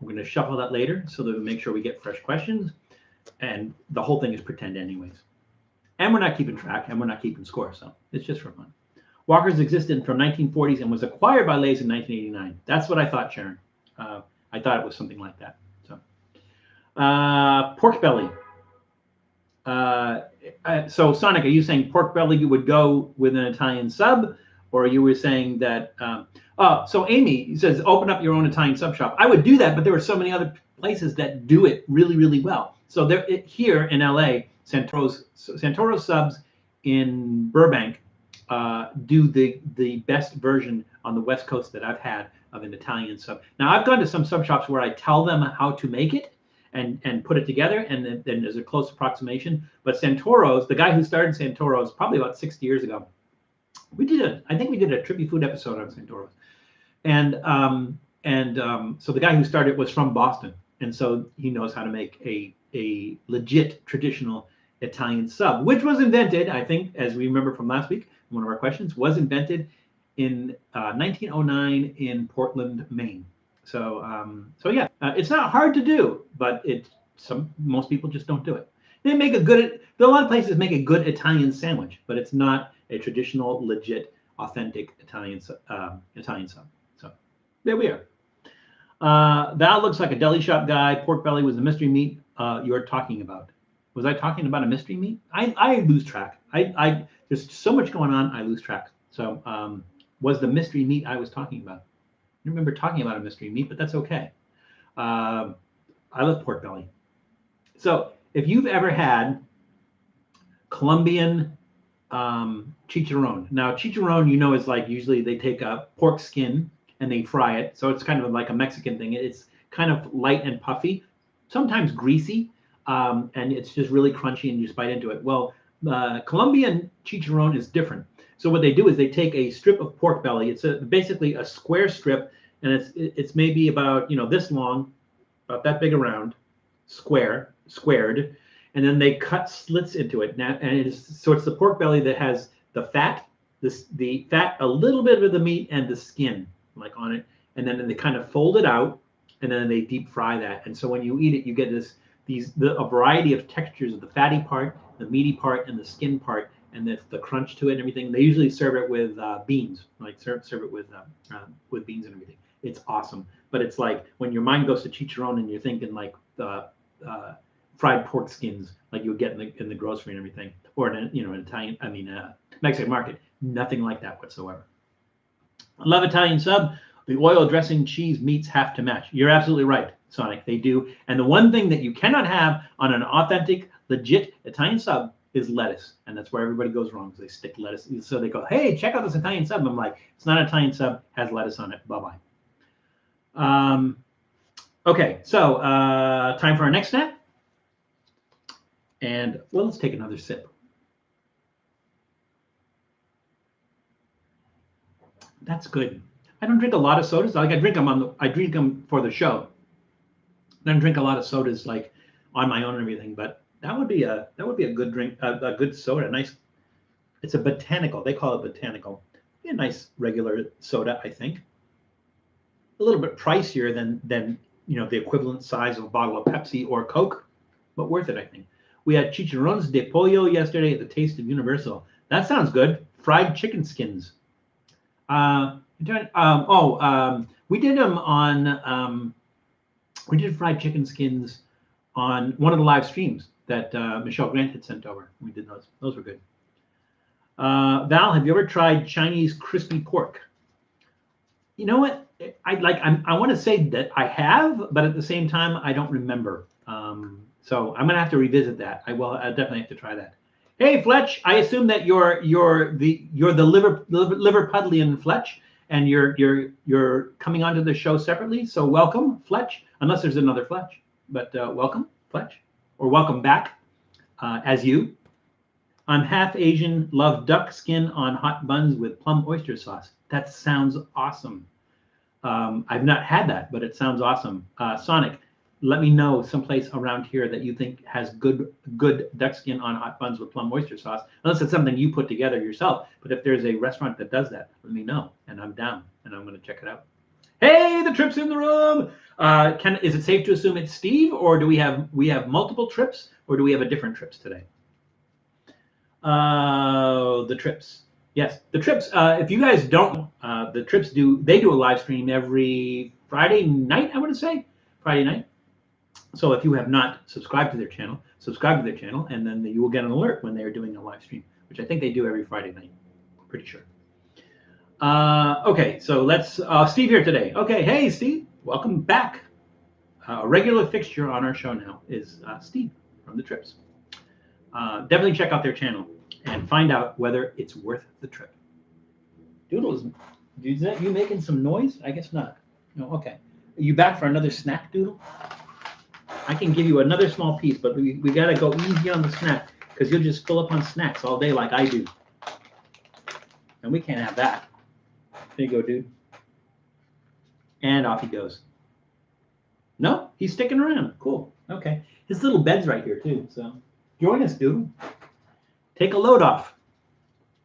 We're going to shuffle that later so that we make sure we get fresh questions. And the whole thing is pretend anyways. And we're not keeping track and we're not keeping score, so it's just for fun. Walkers existed from 1940s and was acquired by Lay's in 1989. That's what I thought, Sharren. I thought it was something like that. So, pork belly. So, Sonic, are you saying pork belly would go with an Italian sub, or you were saying that? So Amy says, open up your own Italian sub shop. I would do that, but there are so many other places that do it really, really well. So here in LA, Santoro subs in Burbank do the best version on the West Coast that I've had of an Italian sub. Now I've gone to some sub shops where I tell them how to make it and put it together, and then there's a close approximation. But Santoro's, the guy who started Santoro's probably about 60 years ago, I think we did a Trippy food episode on Santoro's. So the guy who started was from Boston, and so he knows how to make a legit traditional Italian sub, which was invented, I think, as we remember from last week, one of our questions, was invented in 1909 in Portland, Maine. So yeah, it's not hard to do, but most people just don't do it. They make a lot of places make a good Italian sandwich, but it's not a traditional, legit, authentic Italian sub. So there we are. Val looks like a deli shop guy. Pork belly was the mystery meat you're talking about. Was I talking about a mystery meat? I lose track. There's so much going on, I lose track. So was the mystery meat I was talking about? I remember talking about a mystery meat, but that's okay. I love pork belly. So if you've ever had Colombian chicharron. Now, chicharron, is like usually they take a pork skin and they fry it. So it's kind of like a Mexican thing. It's kind of light and puffy, sometimes greasy, and it's just really crunchy and you just bite into it. Well, Colombian chicharron is different. So what they do is they take a strip of pork belly. It's basically a square strip, and it's maybe about this long, about that big around, squared, and then they cut slits into it. And it's the pork belly that has the fat, the fat, a little bit of the meat, and the skin like on it, and then they kind of fold it out, and then they deep fry that. And so when you eat it, you get a variety of textures of the fatty part, the meaty part, and the skin part, and the crunch to it and everything. They usually serve it with beans, like serve it with beans and everything. It's awesome. But it's like when your mind goes to chicharron and you're thinking like the fried pork skins like you'll get in the grocery and everything, or in an Mexican market. Nothing like that whatsoever. I love Italian sub. The oil, dressing, cheese, meats have to match. You're absolutely right, Sonic. They do. And the one thing that you cannot have on an authentic, legit Italian sub is lettuce, and that's where everybody goes wrong, because they stick lettuce. So they go, hey, check out this Italian sub. I'm like, it's not an Italian sub, has lettuce on it. Bye-bye. Okay, so time for our next snack. And, well, let's take another sip. That's good. I don't drink a lot of sodas. Like I drink them for the show. I don't drink a lot of sodas like on my own and everything, but that would be a good drink, a good soda. Nice. It's a botanical. They call it botanical. Be a nice regular soda, I think. A little bit pricier than the equivalent size of a bottle of Pepsi or Coke, but worth it, I think. We had chicharrones de pollo yesterday at the Taste of Universal. That sounds good. Fried chicken skins. We did them on. We did fried chicken skins on one of the live streams that Michelle Grant had sent over. We did those. Those were good. Val, have you ever tried Chinese crispy pork? You know what? I want to say that I have, but at the same time, I don't remember. So I'm gonna have to revisit that. I definitely have to try that. Hey, Fletch, I assume that you're the Liverpudlian Fletch, and you're coming onto the show separately. So welcome, Fletch, unless there's another Fletch. But welcome, Fletch, or welcome back as you. I'm half Asian, love duck skin on hot buns with plum oyster sauce. That sounds awesome. I've not had that, but it sounds awesome. Sonic, let me know someplace around here that you think has good duck skin on hot buns with plum oyster sauce, unless it's something you put together yourself. But if there's a restaurant that does that, let me know, and I'm down, and I'm going to check it out. Hey, the Tripp's in the room. Is it safe to assume it's Steve, or do we have multiple Trips, or do we have a different Trips today? The Trips. Yes, the Trips. If you guys don't know, the Trips do a live stream every Friday night, I want to say. Friday night. So if you have not subscribed to their channel, subscribe to their channel, and then you will get an alert when they are doing a live stream, which I think they do every Friday night. Pretty sure. Okay, so let's Steve here today. Okay, hey Steve, welcome back. A regular fixture on our show now is Steve from the Trips. Definitely check out their channel and find out whether it's worth the trip. Doodle, is that you making some noise? I guess not. No, okay. Are you back for another snack, Doodle? I can give you another small piece, but we got to go easy on the snack, because you'll just fill up on snacks all day like I do. And we can't have that. There you go, dude. And off he goes. No, he's sticking around. Cool. Okay. His little bed's right here, too. So join us, dude. Take a load off.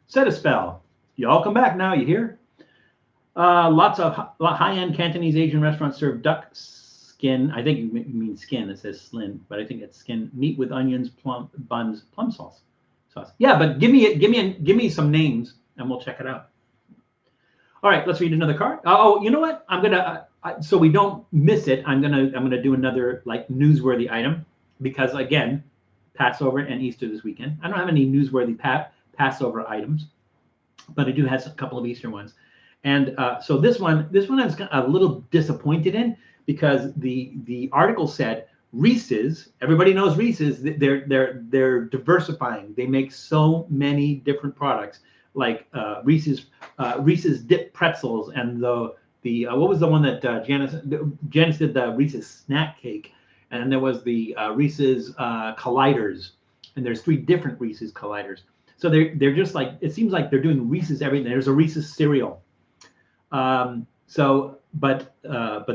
Set a spell. Y'all come back now, you hear? Lots of high-end Cantonese Asian restaurants serve duck skin. I think you mean skin. It says slin, but I think it's skin. Meat with onions, plum buns, plum sauce. Yeah, but give me some names, and we'll check it out. All right, let's read another card. Oh, you know what? I'm gonna so we don't miss it. I'm gonna do another like newsworthy item, because again, Passover and Easter this weekend. I don't have any newsworthy Passover items, but I do have a couple of Easter ones. And so this one I was a little disappointed in, because the article said Reese's. Everybody knows Reese's. They're diversifying. They make so many different products, like Reese's dip pretzels, and the what was the one that Janice did, the Reese's snack cake, and there was the Reese's colliders, and there's 3 different Reese's colliders. So they're just like, it seems like they're doing Reese's everything. There's a Reese's cereal. But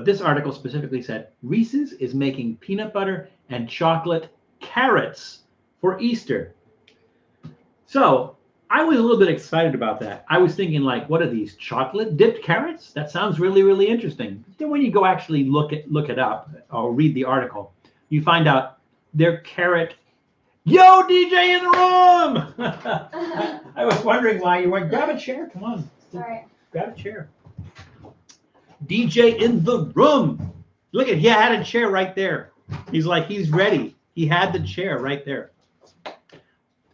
this article specifically said Reese's is making peanut butter and chocolate carrots for Easter. So I was a little bit excited about that. I was thinking, like, what are these, chocolate dipped carrots? That sounds really, really interesting. Then when you go actually look it up or read the article, you find out they're carrot. Yo, DJ in the room! I was wondering why you weren't. Grab a chair. Come on. Sorry. Grab a chair. DJ in the room. Look at, he had a chair right there. He's ready. He had the chair right there.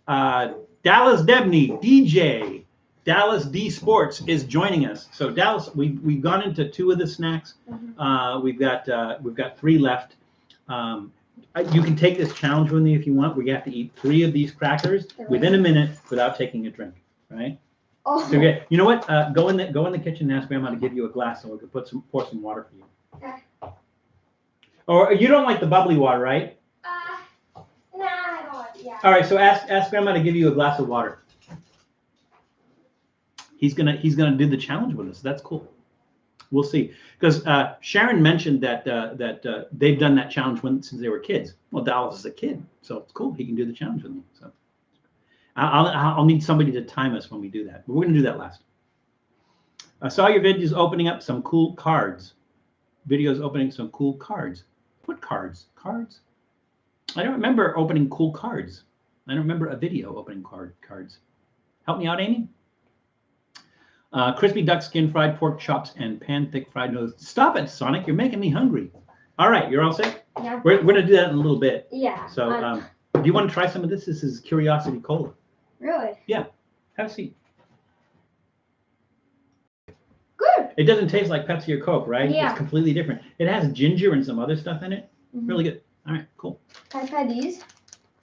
Dallas Debney, DJ, Dallas D Sports is joining us. So Dallas, we've gone into 2 of the snacks. We've got 3 left. You can take this challenge with me if you want, where you have to eat 3 of these crackers within a minute without taking a drink, right? Oh. So you know what? Go in the kitchen and ask Grandma to give you a glass so we can pour some water for you. Okay. Or you don't like the bubbly water, right? Nah, I don't like it. Yeah. All right, so ask Grandma to give you a glass of water. He's gonna do the challenge with us. That's cool. We'll see, because Sharren mentioned that they've done that challenge since they were kids. Well, Dallas is a kid, so it's cool. He can do the challenge with me. So I'll need somebody to time us when we do that. But we're gonna do that last. I saw your videos opening up some cool cards. Videos opening some cool cards. What cards? Cards? I don't remember opening cool cards. I don't remember a video opening cards. Help me out, Amy. Crispy duck skin, fried pork chops, and pan-thick fried noodles. Stop it, Sonic. You're making me hungry. All right, you're all set? Yeah. We're going to do that in a little bit. Yeah. So do you want to try some of this? This is Curiosity Cola. Really? Yeah. Have a seat. Good. It doesn't taste like Pepsi or Coke, right? Yeah. It's completely different. It has ginger and some other stuff in it. Really good. All right, cool. Can I try these?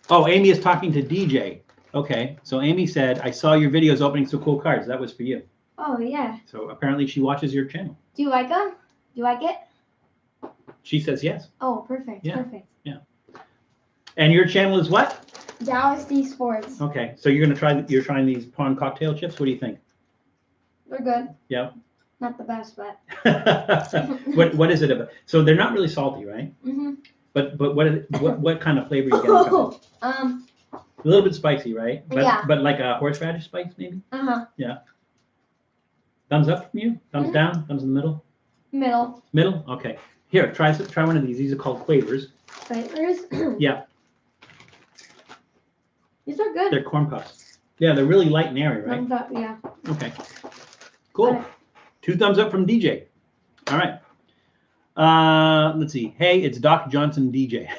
Oh, Amy is talking to DJ. Okay, so Amy said, I saw your videos opening some cool cards. That was for you. Oh, yeah. So apparently she watches your channel. Do you like them? Do you like it? She says yes. Oh, perfect. Yeah. Perfect. Yeah. And your channel is what? Dallas D Sports. Okay, so you're trying these prawn cocktail chips. What do you think? They're good. Yeah. Not the best, but. what is it about? So they're not really salty, right? Mm-hmm. But what kind of flavor are you getting? A little bit spicy, right? But like a horseradish spice, maybe? Uh-huh. Yeah. Thumbs up from you? Thumbs down? Thumbs in the middle? Middle. Middle? Okay. Here, try one of these. These are called Quavers. Quavers? Yeah. These are good. They're corn puffs. Yeah, they're really light and airy, right? Thumbs up, yeah. Okay. Cool. 2 thumbs up from DJ. All right. Let's see. Hey, it's Doc Johnson DJ.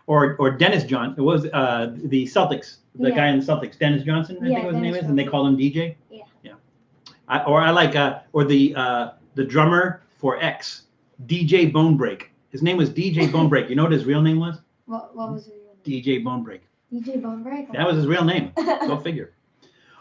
or Dennis Johnson. It was the Celtics, the guy in the Celtics, Dennis Johnson, I think his name is, and they call him DJ. Yeah. Yeah. I like the drummer for X, DJ Bonebreak. His name was DJ Bonebreak. You know what his real name was? What was his real name? DJ Bonebreak. DJ Bonebreak? That was his real name. Go figure.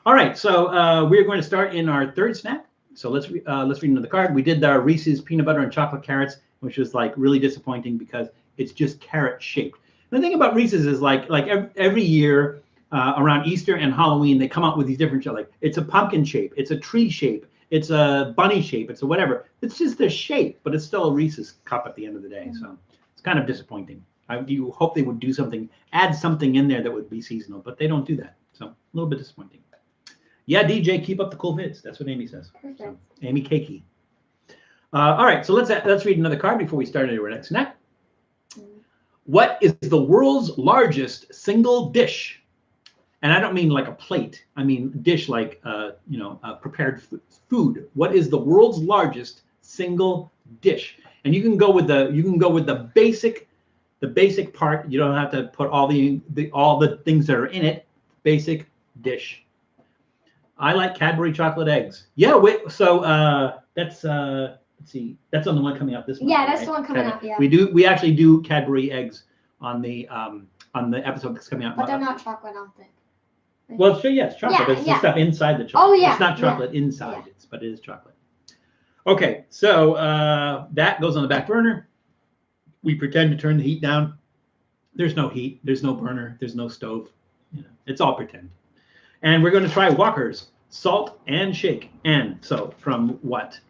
All right, so we're going to start in our third snack. So let's read another card. We did our Reese's peanut butter and chocolate carrots, which was like really disappointing because it's just carrot shaped. The thing about Reese's is like every year around Easter and Halloween, they come out with these different like it's a pumpkin shape, it's a tree shape, it's a bunny shape, it's a whatever. It's just a shape, but it's still a Reese's cup at the end of the day. So it's kind of disappointing. You hope they would do something, add something in there that would be seasonal, but they don't do that. So a little bit disappointing. Yeah, DJ, keep up the cool vids. That's what Amy says. So, Amy Cakey. All right, so let's read another card before we start into our next snack. What is the world's largest single dish? And I don't mean like a plate. I mean dish like prepared food. What is the world's largest single dish? And you can go with the basic part. You don't have to put all the things that are in it. Basic dish. I like Cadbury chocolate eggs. Yeah, wait. So that's let's see. That's on the one coming out this month. Yeah, that's right? the one coming out. Yeah. We actually do Cadbury eggs on the episode that's coming out. But they're not chocolate, I don't think. Well, sure, yes, chocolate. Yeah, it's the stuff inside the chocolate. Oh yeah. It's not chocolate inside it, but it is chocolate. Okay, so that goes on the back burner. We pretend to turn the heat down. There's no heat. There's no burner. There's no stove. It's all pretend. And we're going to try Walker's Salt and Shake. And so from what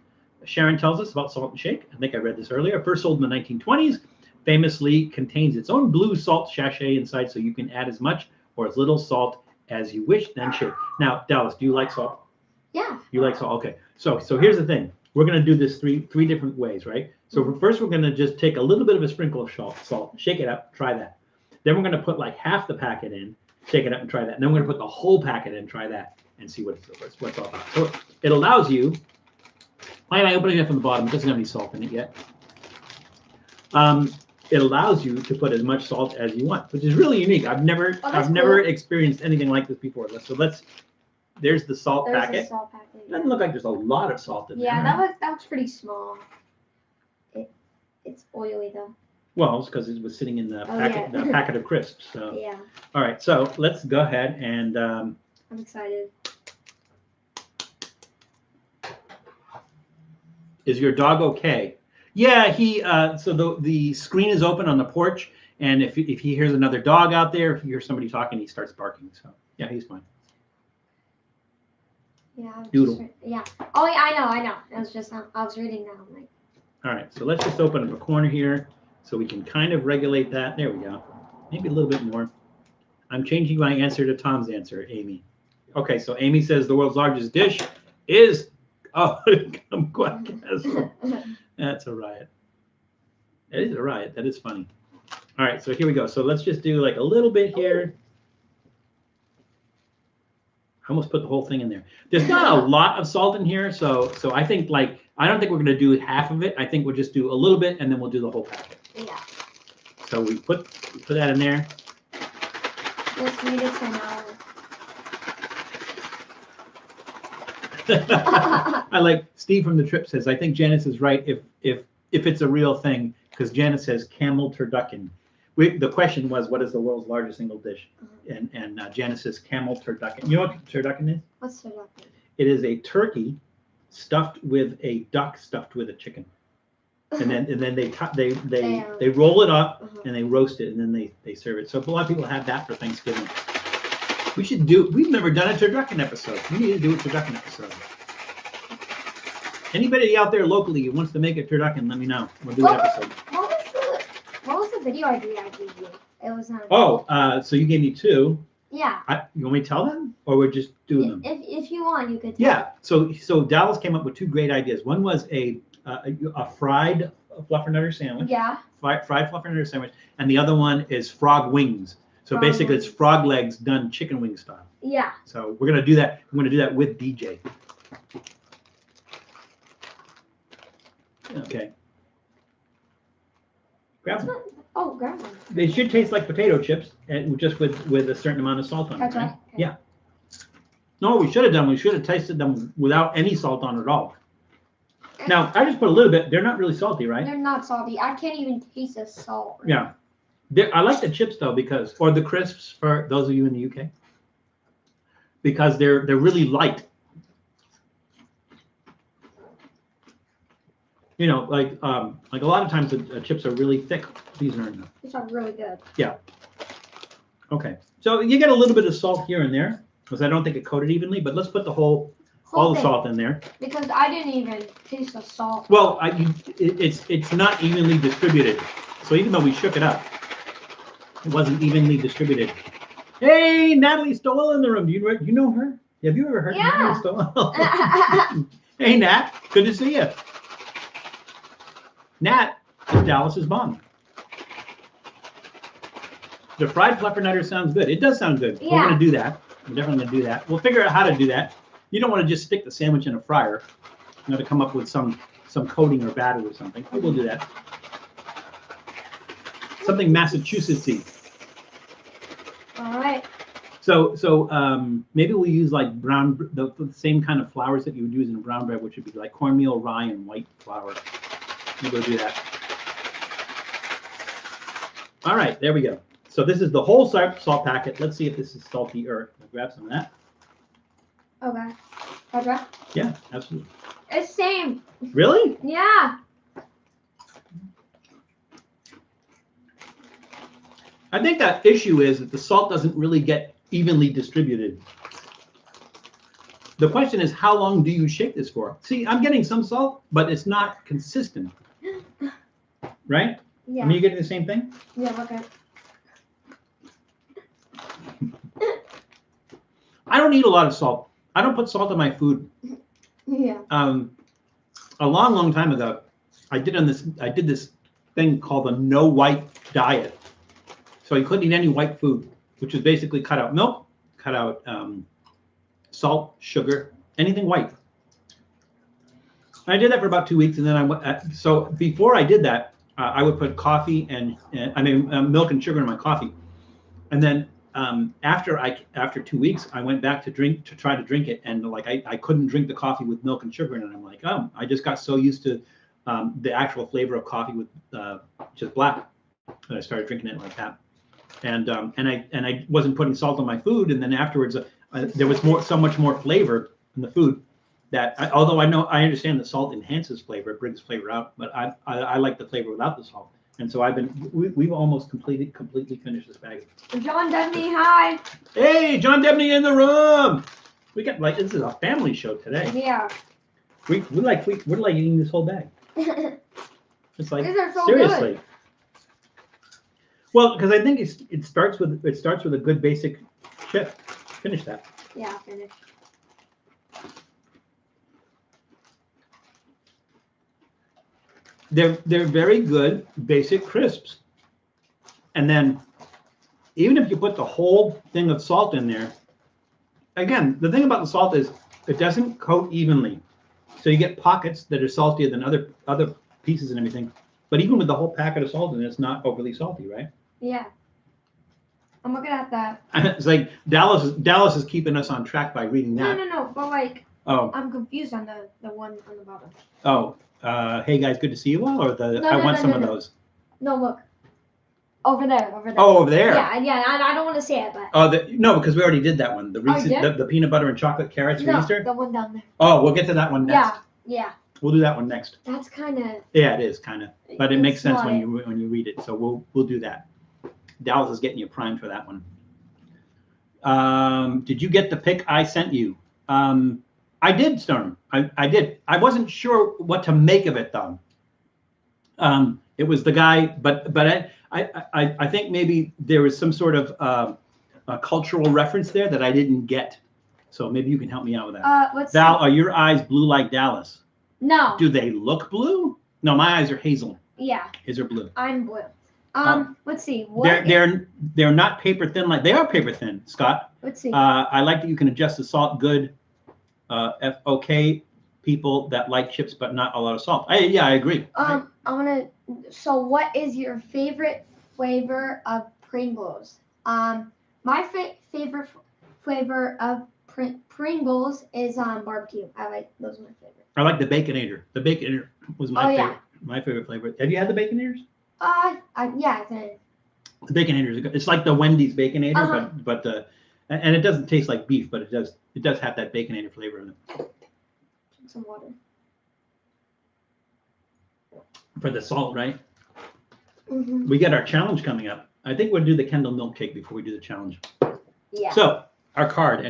Sharren tells us about Salt and Shake, I think I read this earlier, first sold in the 1920s, famously contains its own blue salt sachet inside, so you can add as much or as little salt as you wish, then shake. Now, Dallas, do you like salt? Yeah. You like salt? Okay. So here's the thing. We're going to do this three different ways, right? So first we're going to just take a little bit of a sprinkle of salt, shake it up, try that. Then we're going to put like half the packet in, shake it up and try that. And then we're going to put the whole packet in, try that, and see what's all about. So it allows you, why am I opening it from the bottom? It doesn't have any salt in it yet. It allows you to put as much salt as you want, which is really unique. I've never experienced anything like this before. There's the salt packet. The salt packet. It doesn't look like there's a lot of salt in there. Yeah, that looks pretty small. It's oily though. Well, it's because it was sitting in the packet, yeah. the packet of crisps. So, Yeah, all right. So let's go ahead and. I'm excited. Is your dog okay? Yeah, he. So the screen is open on the porch, and if he hears another dog out there, if he hears somebody talking, he starts barking. So yeah, he's fine. Yeah. Doodle. Yeah. Oh, yeah, I know. I was reading that. I'm like. All right, so let's just open up a corner here so we can kind of regulate that. There we go. Maybe a little bit more. I'm changing my answer to Tom's answer, Amy. Okay, so Amy says the world's largest dish is kumquat casserole. That's a riot. That is a riot. That is funny. All right, so here we go. So let's just do like a little bit here. I almost put the whole thing in there. There's not a lot of salt in here, so I think I don't think we're gonna do half of it. I think we'll just do a little bit and then we'll do the whole packet. Yeah. So we put that in there. Let's read it for now. I like Steve from the Trip says, I think Janice is right if it's a real thing, because Janice says camel turducken. The question was, what is the world's largest single dish? And Janice says camel turducken. You know what turducken is? What's turducken? It is a turkey stuffed with a duck stuffed with a chicken. And then they roll it up and they roast it and then they serve it. So a lot of people have that for Thanksgiving. We've never done a turducken episode. We need to do a turducken episode. Anybody out there locally who wants to make a turducken, let me know. We'll do an episode. What was the video idea I gave you? It was not. So you gave me two. Yeah. You want me to tell them, or we're just doing them? If you want, you could. Yeah. So Dallas came up with two great ideas. One was a fried fluffernutter sandwich. Yeah. Fried fluffernutter sandwich, and the other one is frog wings. So basically, it's frog legs done chicken wing style. Yeah. So we're gonna do that. I'm gonna do that with DJ. Okay. Grab them. Oh, grab them. They should taste like potato chips, and just with a certain amount of salt on That's them. right. Okay? Yeah. No, we should have tasted them without any salt on at all. Now, I just put a little bit. They're not really salty, right? They're not salty. I can't even taste the salt. Yeah. I like the chips though, or the crisps for those of you in the UK, because they're really light. You know, like a lot of times the chips are really thick. These aren't. These are really good. Yeah. Okay. So you get a little bit of salt here and there, because I don't think it coated evenly. But let's put all the salt in there. Because I didn't even taste the salt. Well, it's not evenly distributed. So even though we shook it up, it wasn't evenly distributed. Hey, Natalie Stowell in the room. Do you know her? Have you ever heard of Natalie Stowell? Hey, Nat. Good to see you. Nat is Dallas's mom. The fried fluffernutter sounds good. It does sound good. Yeah. We're going to do that. We're definitely going to do that. We'll figure out how to do that. You don't want to just stick the sandwich in a fryer. You have to come up with some coating or batter or something. But we'll do that. Something Massachusettsy. All right. So maybe we'll use like the same kind of flours that you would use in a brown bread, which would be like cornmeal, rye, and white flour. Maybe we'll do that. All right, there we go. So this is the whole salt packet. Let's see if this is salty or grab some of that. Okay. Okay. Yeah, absolutely. It's same. Really? Yeah. I think that issue is that the salt doesn't really get evenly distributed. The question is, how long do you shake this for? See, I'm getting some salt, but it's not consistent. Right? Yeah. I mean, you getting the same thing? Yeah, okay. I don't eat a lot of salt. I don't put salt in my food. Yeah. A long time ago, I did this thing called the no white diet. So you couldn't eat any white food, which is basically cut out milk, cut out salt, sugar, anything white. I did that for about 2 weeks, and then I went. So before I did that, I would put coffee and milk and sugar in my coffee, and then after 2 weeks, I went back to try to drink it, and like I couldn't drink the coffee with milk and sugar in it. And I'm like, I just got so used to the actual flavor of coffee with just black. And I started drinking it like that. And I wasn't putting salt on my food, and then afterwards there was so much more flavor in the food that although I understand that salt enhances flavor, it brings flavor out, but I like the flavor without the salt. And so we've almost completely finished this bag. John Debney, hi. Hey, John Debney in the room. We got this is a family show today. Yeah. We're like eating this whole bag. It's like These are so seriously. good. Well, because I think it starts with a good basic chip. Finish that. Yeah, finish. They're very good basic crisps. And then even if you put the whole thing of salt in there, again, the thing about the salt is it doesn't coat evenly. So you get pockets that are saltier than other pieces and everything. But even with the whole packet of salt in it, it's not overly salty, right? Yeah. I'm looking at that. It's like Dallas is keeping us on track by reading that. No. But like, I'm confused on the one on the bottom. Oh, hey guys, good to see you all, or I want some of those. No, look. Over there. Oh, over there. Yeah. I don't want to say it, but. Oh, no, because we already did that one. The Reese's, yeah? the peanut butter and chocolate carrots for Easter. The one down there. Oh, we'll get to that one next. Yeah. We'll do that one next. That's kind of. Yeah, it is kind of, but it makes sense when it. you read it. So we'll do that. Dallas is getting you primed for that one. Did you get the pic I sent you? I did, Storm. I did. I wasn't sure what to make of it though. It was the guy, but I think maybe there was some sort of a cultural reference there that I didn't get. So maybe you can help me out with that. Val, are your eyes blue like Dallas? No. Do they look blue? No, my eyes are hazel. Yeah. His are blue. I'm blue. Let's see. They're not paper thin like they are paper thin, Scott. Let's see. I like that you can adjust the salt good. Okay, people that like chips but not a lot of salt. I agree. So what is your favorite flavor of Pringles? My favorite flavor of Pringles is barbecue. Those are my favorite. I like the Baconator. The Baconator was my favorite. My favorite flavor. Have you had the Baconators? Yeah, I think. The Baconators are good. It's like the Wendy's Baconator, but and it doesn't taste like beef, but it does have that Baconator flavor in it. Drink some water. For the salt, right? Mm-hmm. We got our challenge coming up. I think we'll do the Kendall Mint Cake before we do the challenge. Yeah. So our card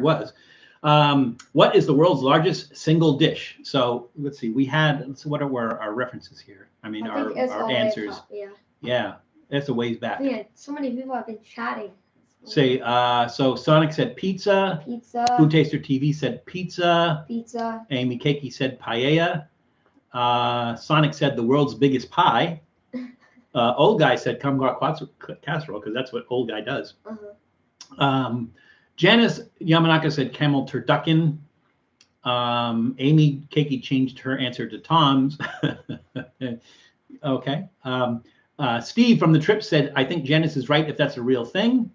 was, what is the world's largest single dish? So let's see. What are our references here? I mean, our answers. Yeah, that's a ways back. Yeah, so many people have been chatting. Say, so Sonic said pizza. Food Taster TV said pizza. Amy Cakey said paella. Sonic said the world's biggest pie. Old guy said kumquat casserole because that's what old guy does. Janice Yamanaka said camel turducken. Amy Cakey changed her answer to Tom's. Okay. Steve from the trip said, I think Janice is right if that's a real thing.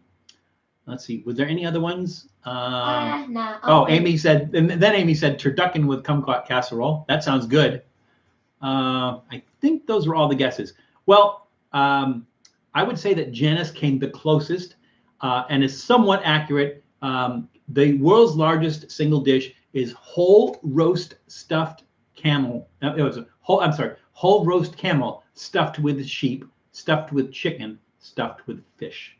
Let's see. Was there any other ones? No. Oh, Amy said, and then Amy said turducken with kumquat casserole. That sounds good. I think those were all the guesses. Well, I would say that Janice came the closest and is somewhat accurate. The world's largest single dish is whole roast stuffed camel. Whole roast camel stuffed with sheep, stuffed with chicken, stuffed with fish.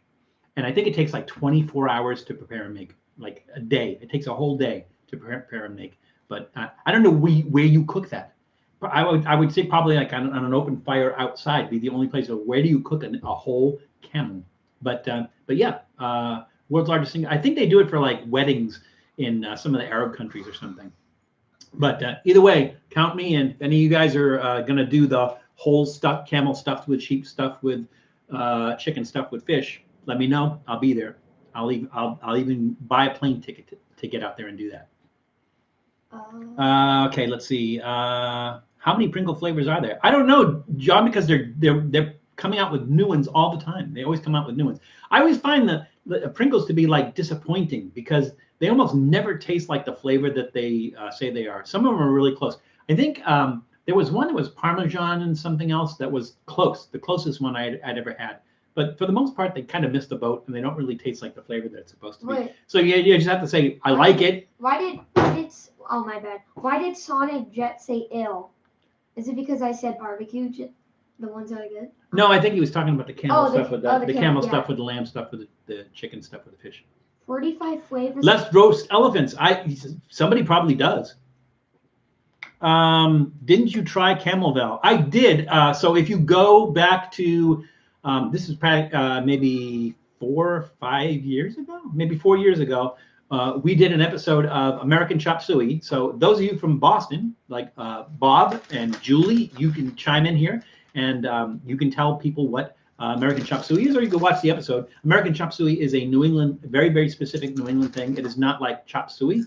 And I think it takes like 24 hours to prepare and make, like a day. It takes a whole day to prepare and make. But I don't know where you cook that. I would say probably like on an open fire outside be the only place. Where do you cook a whole camel? But yeah, world's largest thing. I think they do it for like weddings in some of the Arab countries or something. But either way, count me in. If any of you guys are gonna do the whole camel stuffed with sheep, stuffed with chicken, stuffed with fish, let me know. I'll be there. I'll even buy a plane ticket to get out there and do that. Okay, let's see. How many Pringle flavors are there? I don't know, John, because they're coming out with new ones all the time. They always come out with new ones. I always find the Pringles to be like disappointing because they almost never taste like the flavor that they say they are. Some of them are really close. I think There was one that was Parmesan and something else that was close, the closest one I'd ever had. But for the most part, they kind of missed the boat, and they don't really taste like the flavor that it's supposed to be. Wait. So you just have to say, I like it. Why did oh my bad. Why did Sonic Jet say ill? Is it because I said barbecue? The ones that are good? No, I think he was talking about the camel stuff with the camel yeah. stuff with the lamb stuff with the chicken stuff with the fish. 45 flavors. Let's roast elephants. Somebody probably does. Didn't you try Camelvel? I did. So if you go back to, this is maybe 4 or 5 years ago, maybe 4 years ago, we did an episode of American Chop Suey. So those of you from Boston, like Bob and Julie, you can chime in here and you can tell people what American Chop Suey is, or you can watch the episode. American Chop Suey is a New England, very, very specific New England thing. It is not like chop suey.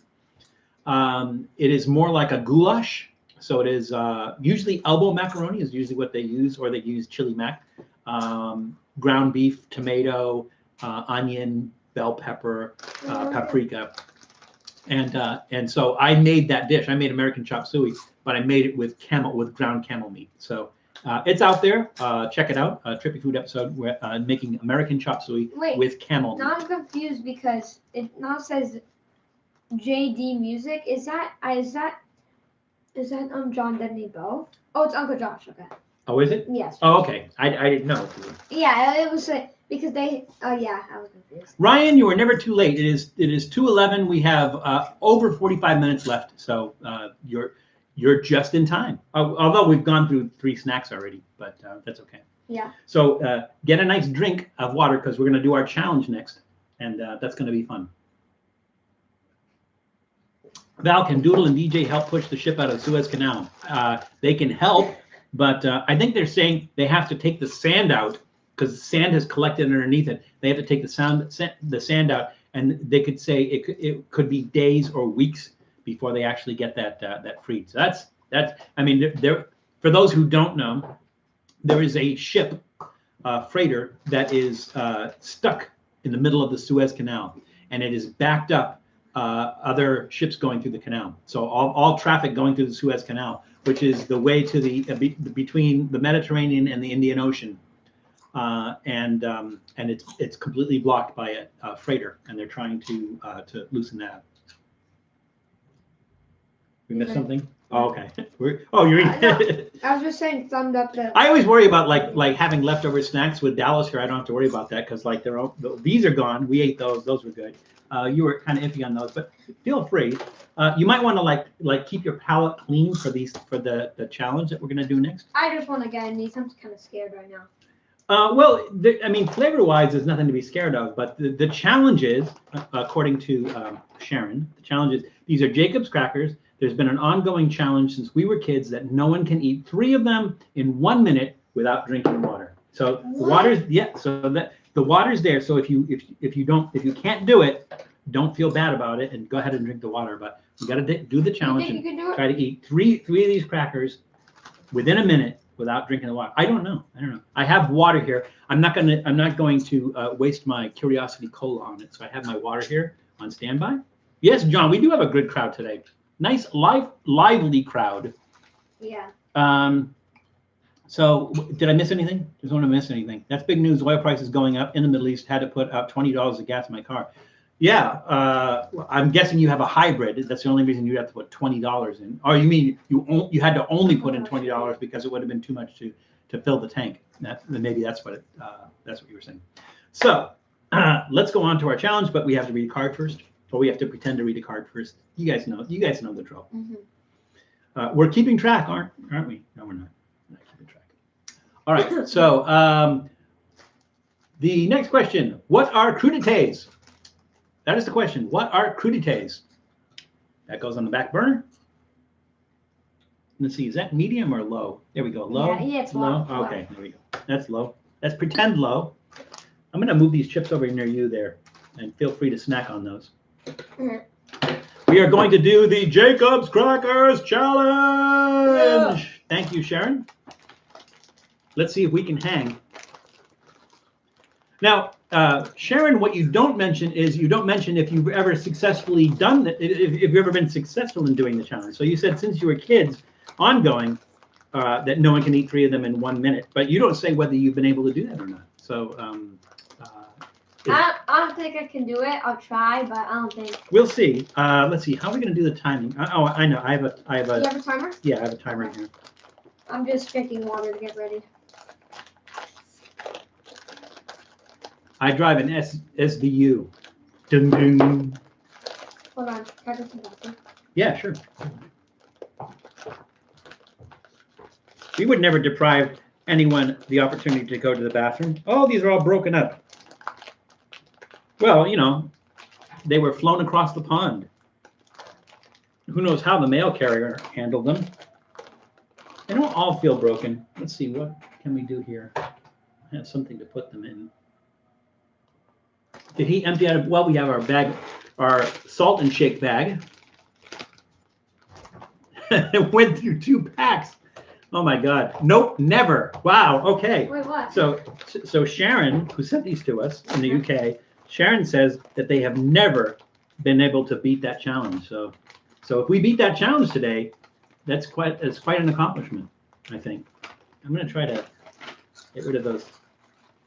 It is more like a goulash. So it is usually elbow macaroni is usually what they use, or they use chili mac, ground beef, tomato, onion, bell pepper, paprika. And so I made that dish. I made American Chop Suey, but I made it with ground camel meat. So it's out there. Check it out. Trippy Food episode making American Chop Suey with camel meat. Now I'm confused because it now says JD Music. Is that John Debney Bo? Oh, it's Uncle Josh. Okay. Oh, is it? Yes. Oh, okay. I didn't know. Yeah, it was because they. Oh yeah, I was confused. Ryan, you are never too late. It is 2:11. We have over 45 minutes left, so you're just in time. Although we've gone through 3 snacks already, but that's okay. Yeah. So get a nice drink of water because we're going to do our challenge next, and that's going to be fun. Val, can Doodle and DJ help push the ship out of the Suez Canal? They can help, but I think they're saying they have to take the sand out because sand has collected underneath it. They have to take the sand out, and they could say it could be days or weeks before they actually get that freed. So that's. I mean, there. For those who don't know, there is a ship, freighter that is stuck in the middle of the Suez Canal, and it is backed up. Other ships going through the canal. So all traffic going through the Suez Canal, which is the way to the between the Mediterranean and the Indian Ocean, and it's completely blocked by a freighter, and they're trying to loosen that up. We missed something? Oh, okay. You're eating. I was just saying thumbs up. I always worry about like having leftover snacks with Dallas here. I don't have to worry about that because like these are gone. We ate those. Those were good. You were kind of iffy on those, but feel free. You might want to like keep your palate clean for the challenge that we're going to do next. I just want to get in these. I'm kind of scared right now. I mean, flavor-wise, there's nothing to be scared of, but the challenge is, according to Sharren, the challenge is these are Jacob's crackers. There's been an ongoing challenge since we were kids that no one can eat 3 of them in 1 minute without drinking water. So the water's so that the water's there. So if you can't do it, don't feel bad about it and go ahead and drink the water. But you got to do the challenge and try to eat three of these crackers within a minute without drinking the water. I don't know. I have water here. I'm not going to waste my Curiosity Cola on it. So I have my water here on standby. Yes, John, we do have a good crowd today. Nice, lively crowd. Yeah. So did I miss anything? Just want to miss anything. That's big news. Oil prices going up in the Middle East. Had to put up $20 of gas in my car. Yeah. I'm guessing you have a hybrid. That's the only reason you have to put $20 in. Or you mean you had to only put in $20 because it would have been too much to fill the tank. Maybe that's what you were saying. So let's go on to our challenge, but we have to read a card first. Or we have to pretend to read a card first. You guys know the drill. Mm-hmm. We're keeping track, aren't we? No, we're not. We're not keeping track. All right. So the next question: what are crudités? That is the question. What are crudités? That goes on the back burner. Let's see. Is that medium or low? There we go. Low. Yeah, it's low. Okay. There we go. That's low. That's pretend low. I'm going to move these chips over near you there, and feel free to snack on those. We are going to do the Jacob's Crackers Challenge. Yeah. Thank you, Sharren. Let's see if we can hang. Now, Sharren, what you don't mention is if you've ever successfully done that, if you've ever been successful in doing the challenge. So you said since you were kids, ongoing, that no one can eat 3 of them in 1 minute. But you don't say whether you've been able to do that or not. So I don't think I can do it. I'll try, but I don't think. we'll see. Let's see. How are we going to do the timing? Oh, I know. I have a. You have a timer? Yeah, I have a timer here. I'm just drinking water to get ready. I drive an SVU. Dun, dun. Hold on. Can I get some water? Yeah, sure. We would never deprive anyone the opportunity to go to the bathroom. Oh, these are all broken up. Well, you know, they were flown across the pond. Who knows how the mail carrier handled them. They don't all feel broken. Let's see, what can we do here? I have something to put them in. Did he empty out of, well, we have our bag, our salt and shake bag. It went through 2 packs. Oh my God. Nope, never. Wow, okay. Wait, what? So Sharren, who sent these to us in the UK, Sharren says that they have never been able to beat that challenge. So if we beat that challenge today, it's quite an accomplishment, I think. I'm going to try to get rid of those.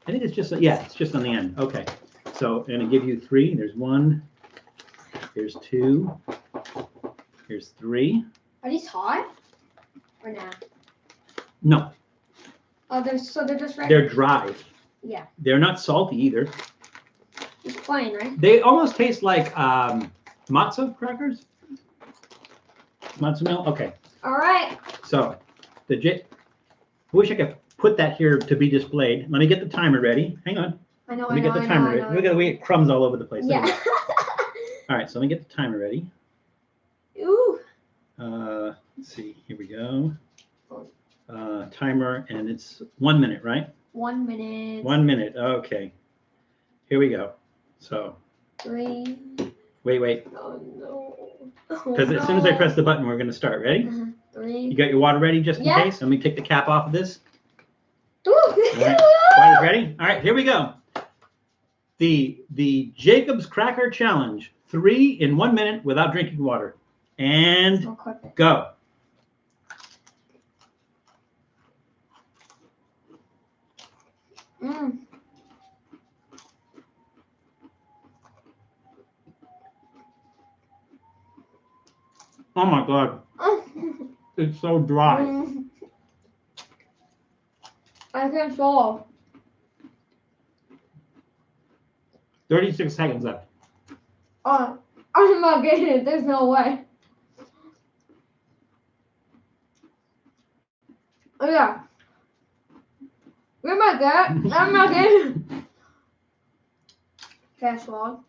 I think it's just, yeah, it's just on the end. Okay. So I'm going to give you 3. There's 1. Here's 2. Here's 3. Are these hot? Or not? No, Oh, they're just right. they're dry. Yeah. They're not salty either. Just plain, right? They almost taste like matzo crackers. Matzo meal. Okay. All right. So I wish I could put that here to be displayed. Let me get the timer ready. Hang on. I know. Let me get the timer ready. Look at we get crumbs all over the place. Yeah. All right. So let me get the timer ready. Ooh. Let's see. Here we go. Timer, and it's 1 minute, right? 1 minute. 1 minute. Okay. Here we go. So 3. wait. Oh no. Because as soon as I press the button, we're going to start. Ready? 3. You got your water ready just in Yeah. case? Let me take the cap off of this. Ooh. All right. Water's ready? All right, here we go. The Jacob's Cracker Challenge. 3 in 1 minute without drinking water. And So quick. go. Mm. Oh my God. It's so dry. I can't swallow. 36 seconds left. I'm not getting it. There's no way. Oh yeah. Where am I at? I'm not getting it. Okay, I swallowed.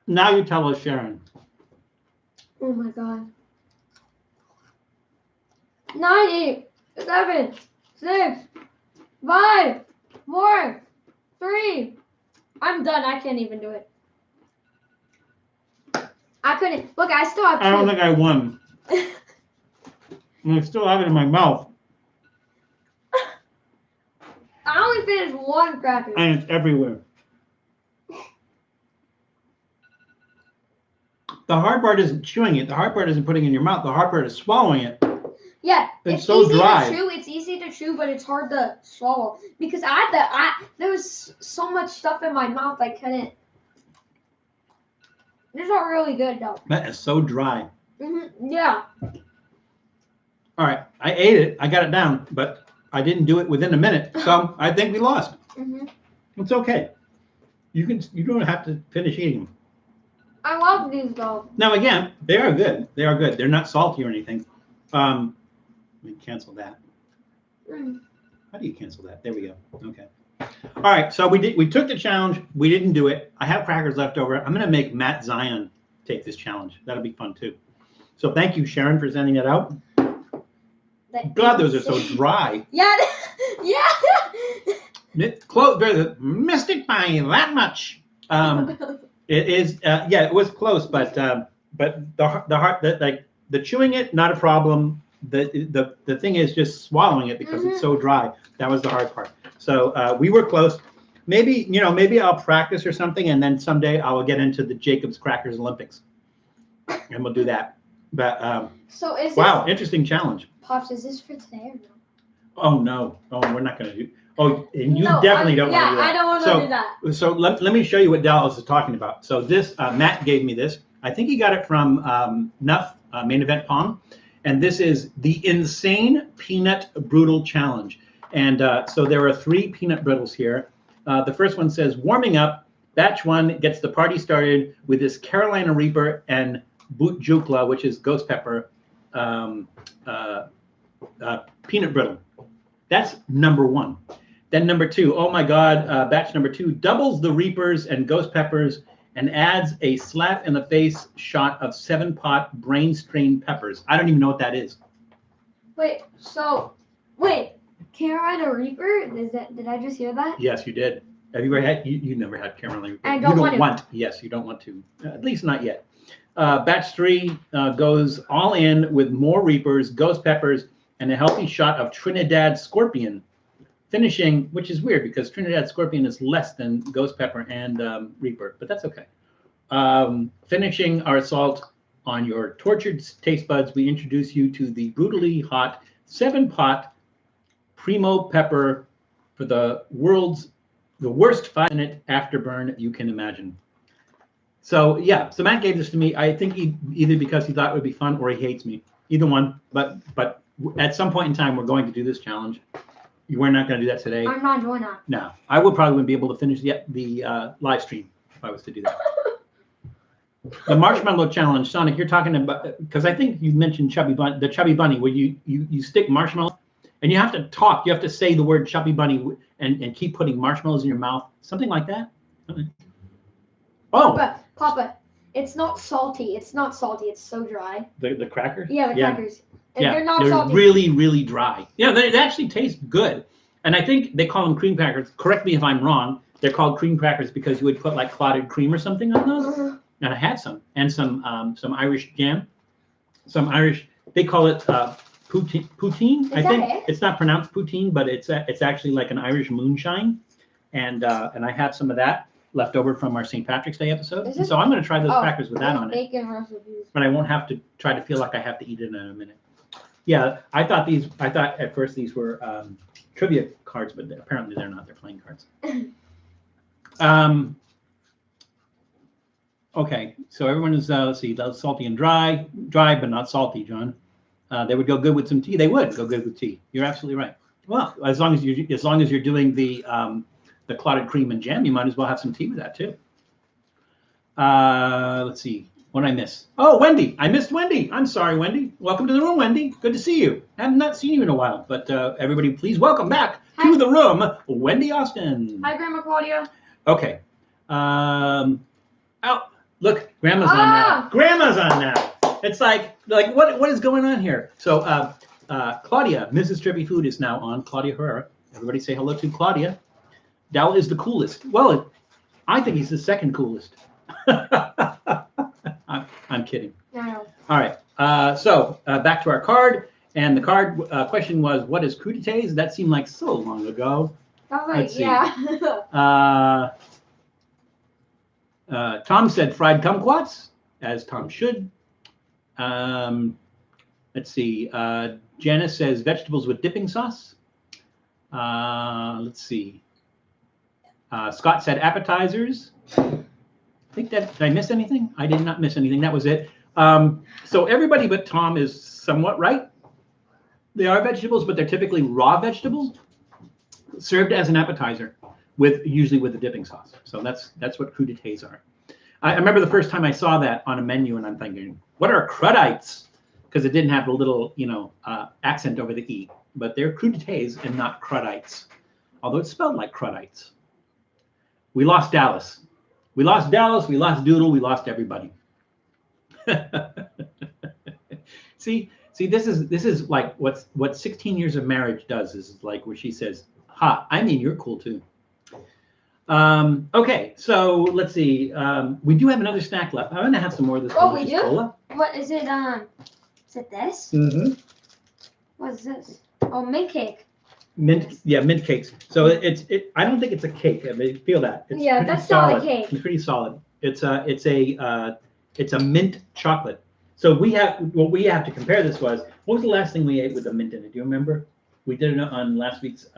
Now you tell us, Sharren. Oh my God. 9, 7, 6, 5, 4, 3. I'm done. I can't even do it. I couldn't. Look, I still have 2. I don't think I won. I still have it in my mouth. I only finished 1 cracker. And it's everywhere. The hard part isn't chewing it. The hard part isn't putting it in your mouth. The hard part is swallowing it. Yeah, It's so easy dry. to chew. It's easy to chew, but it's hard to swallow because there was so much stuff in my mouth I couldn't. It's not really good though. That is so dry. Yeah. All right, I ate it. I got it down, but I didn't do it within a minute. So I think we lost. It's okay. You don't have to finish eating them. I love these though. Now again, they are good. They are good. They're not salty or anything. Let me cancel that. How do you cancel that? There we go. Okay. All right. So we took the challenge. We didn't do it. I have crackers left over. I'm going to make Matt Zion take this challenge. That'll be fun too. So thank you, Sharren, for sending that out. God, those are so dry. Yeah. Yeah. They're missed it by that much. It is. Yeah, it was close, but the chewing it, not a problem. The thing is just swallowing it because it's so dry. That was the hard part. So we were close. Maybe I'll practice or something, and then someday I will get into the Jacob's Crackers Olympics. and we'll do that. But So is wow, this, interesting challenge. Pops, is this for today or no? Oh no, oh we're not going to do. Oh, and you No, definitely don't want to do that. I don't want to do that. So let me show you what Dallas is talking about. So this Matt gave me this. I think he got it from Nuff Main Event Pong, and this is the Insane Peanut Brutal Challenge. And so there are 3 peanut brittles here. The first one says warming up. Batch 1 gets the party started with this Carolina Reaper and Boot Jukla, which is ghost pepper peanut brittle. That's number 1. Then number 2, oh my God, batch number 2 doubles the Reapers and ghost peppers and adds a slap in the face shot of 7-pot brain strained peppers. I don't even know what that is. Wait, Carolina Reaper? Did I just hear that? Yes, you did. Have you ever had? You never had Carolina Reaper. I don't want to. Yes, you don't want to. At least not yet. Batch 3 goes all in with more Reapers, ghost peppers, and a healthy shot of Trinidad Scorpion. Finishing, which is weird because Trinidad Scorpion is less than ghost pepper and Reaper, but that's okay. Finishing our assault on your tortured taste buds, we introduce you to the brutally hot 7-pot Primo pepper for the worst 5-minute afterburn you can imagine. So yeah, so Matt gave this to me. I think either because he thought it would be fun or he hates me. Either one. But at some point in time, we're going to do this challenge. We're not going to do that today. I'm not doing that. No, I would probably wouldn't be able to finish the live stream if I was to do that. The marshmallow challenge, Sonic, you're talking about, because I think you mentioned the chubby bunny, where you stick marshmallow and you have to talk. You have to say the word chubby bunny and keep putting marshmallows in your mouth, something like that. Oh, Papa, it's not salty. It's not salty. It's so dry. the crackers. Yeah, the crackers. Yeah, they're not salty. Really, really dry. Yeah, they actually taste good. And I think they call them cream crackers. Correct me if I'm wrong. They're called cream crackers because you would put like clotted cream or something on those. And I had some, and some Irish jam, some Irish. They call it poutine. I think it's not pronounced poutine, but it's actually like an Irish moonshine. And I had some of that left over from our St. Patrick's Day episode. And so I'm going to try those crackers with that on it. But I won't have to try to feel like I have to eat it in a minute. Yeah, I thought at first these were trivia cards, but apparently they're not. They're playing cards. Okay, so everyone is let's see, salty and dry but not salty, John. They would go good with some tea. They would go good with tea. You're absolutely right. Well, as long as you're doing the clotted cream and jam, you might as well have some tea with that too. Let's see. What did I miss? Oh, Wendy. I missed Wendy. I'm sorry, Wendy. Welcome to the room, Wendy. Good to see you. I have not seen you in a while, but everybody, please welcome back to the room, Wendy Austin. Hi, Grandma Claudia. Okay. Oh, look, Grandma's on now. Grandma's on now. It's like what is going on here? So Claudia, Mrs. Trippy Food is now on. Claudia Herrera. Everybody say hello to Claudia. Dal is the coolest. Well, I think he's the second coolest. I'm kidding. No. All right. So back to our card. And the card question was, what is crudités? That seemed like so long ago. Let's see. Yeah. Tom said fried kumquats, as Tom should. Let's see. Janice says vegetables with dipping sauce. Let's see. Scott said appetizers. I think did I miss anything? I did not miss anything. That was it. So everybody but Tom is somewhat right. They are vegetables, but they're typically raw vegetables served as an appetizer, usually with a dipping sauce. So that's what crudités are. I remember the first time I saw that on a menu, and I'm thinking, what are crudites? Because it didn't have the little accent over the e. But they're crudités and not crudites, although it's spelled like crudites. We lost Dallas. We lost Dallas. We lost Doodle. We lost everybody. See, this is like what 16 years of marriage does. Is like where she says, "Ha, I mean, you're cool too." Okay, so let's see. We do have another snack left. I'm gonna have some more of this delicious cola. What is it? Is it this? Mm-hmm. What is this? Oh, mint cake. Mint cakes. So I don't think it's a cake. I mean, feel that. It's that's solid. not a cake. It's pretty solid. It's a mint chocolate. So what we have to compare this was, what was the last thing we ate with the mint in it? Do you remember? We did it on last week's.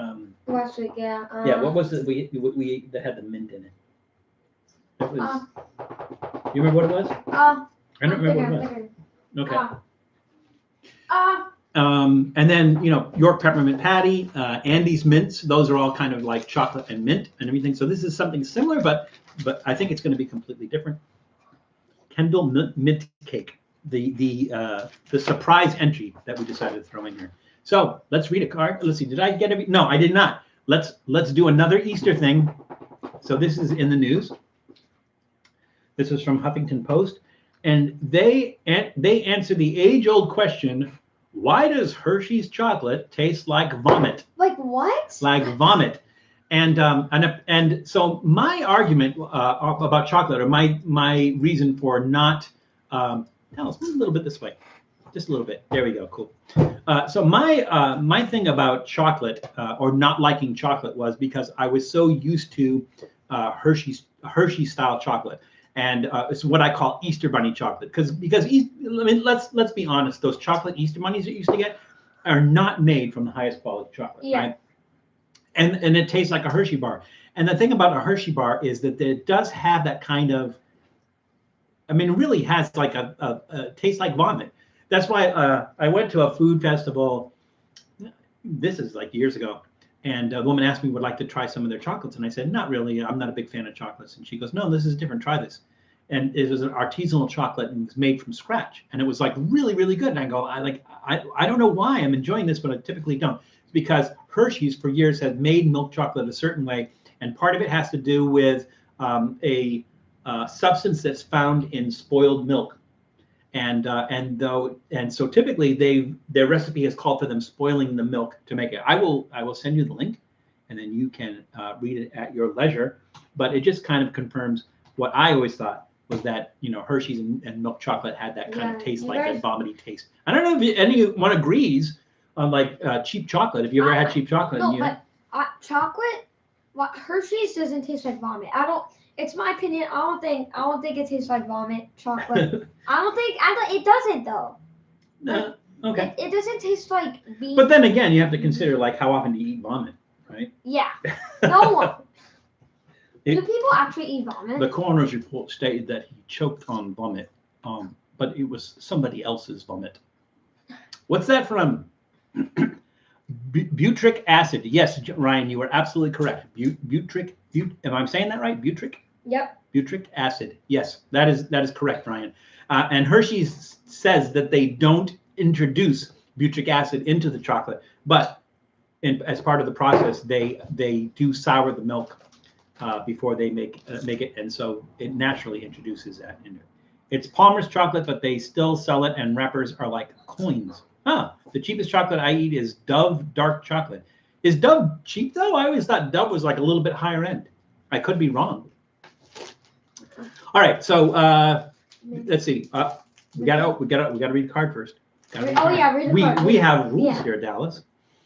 Last week, yeah. Yeah, what was it we ate that had the mint in it? It was. You remember what it was? I don't remember what it was. Okay. And then York peppermint patty, Andy's mints. Those are all kind of like chocolate and mint and everything. So this is something similar, but I think it's going to be completely different. Kendall Mint Cake, the surprise entry that we decided to throw in here. So let's read a card. Let's see. Did I get it? No, I did not. Let's do another Easter thing. So this is in the news. This is from Huffington Post, and they answer the age-old question: why does Hershey's chocolate taste like vomit? Like what? Like vomit. And so my argument about chocolate, or my reason for not, let's move a little bit this way, just a little bit. There we go. Cool. So my thing about chocolate, or not liking chocolate, was because I was so used to Hershey style chocolate, and it's what I call Easter Bunny chocolate. Because let's be honest, those chocolate Easter bunnies that you used to get are not made from the highest quality chocolate, right? And it tastes like a Hershey bar. And the thing about a Hershey bar is that it does have that kind of, it really has like a taste like vomit. That's why I went to a food festival, this is like years ago, and a woman asked me would like to try some of their chocolates. And I said, not really, I'm not a big fan of chocolates. And she goes, no, this is different, try this. And it was an artisanal chocolate and it was made from scratch. And it was like really, really good. And I go, I don't know why I'm enjoying this, but I typically don't. It's because Hershey's for years has made milk chocolate a certain way. And part of it has to do with a substance that's found in spoiled milk. And so typically their recipe has called for them spoiling the milk to make it. I will send you the link, and then you can read it at your leisure. But it just kind of confirms what I always thought was that Hershey's and milk chocolate had that kind of taste, like that vomity taste. I don't know if anyone agrees on like cheap chocolate. Have you ever had cheap chocolate? No, but chocolate, Hershey's doesn't taste like vomit. It's my opinion. I don't think it tastes like vomit chocolate. It doesn't though. No, okay. It doesn't taste like beans. But then again, you have to consider like how often do you eat vomit, right? Yeah. No one. Do people actually eat vomit? The coroner's report stated that he choked on vomit, but it was somebody else's vomit. What's that from? Butric acid. Yes, Ryan, you were absolutely correct. Am I saying that right? Butric? Yep. Butric acid. Yes, that is correct, Ryan. And Hershey's says that they don't introduce butric acid into the chocolate, but as part of the process, they do sour the milk before they make it, and so it naturally introduces that into it. It's Palmer's chocolate, but they still sell it, and wrappers are like coins. The cheapest chocolate I eat is Dove dark chocolate. Is Dove cheap though? I always thought Dove was like a little bit higher end. I could be wrong. All right, so let's see. We gotta read the card first. Read the card. We have rules here, Dallas.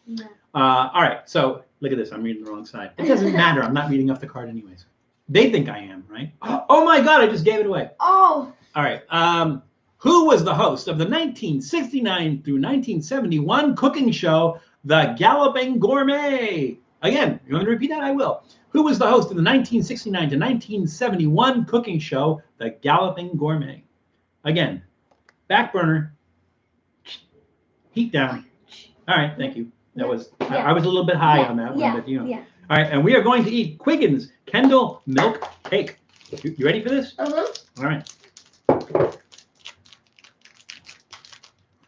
Yeah. All right, so look at this. I'm reading the wrong side. It doesn't matter. I'm not reading off the card anyways. They think I am, right? Oh my God! I just gave it away. Oh. All right. Who was the host of the 1969 through 1971 cooking show, The Galloping Gourmet? Again, you want me to repeat that? I will. Who was the host of the 1969 to 1971 cooking show, The Galloping Gourmet? Again, back burner, heat down. All right, thank you. That was I was a little bit high on that one, but All right, and we are going to eat Quiggin's Kendall Mint Cake. You ready for this? Uh-huh. All right.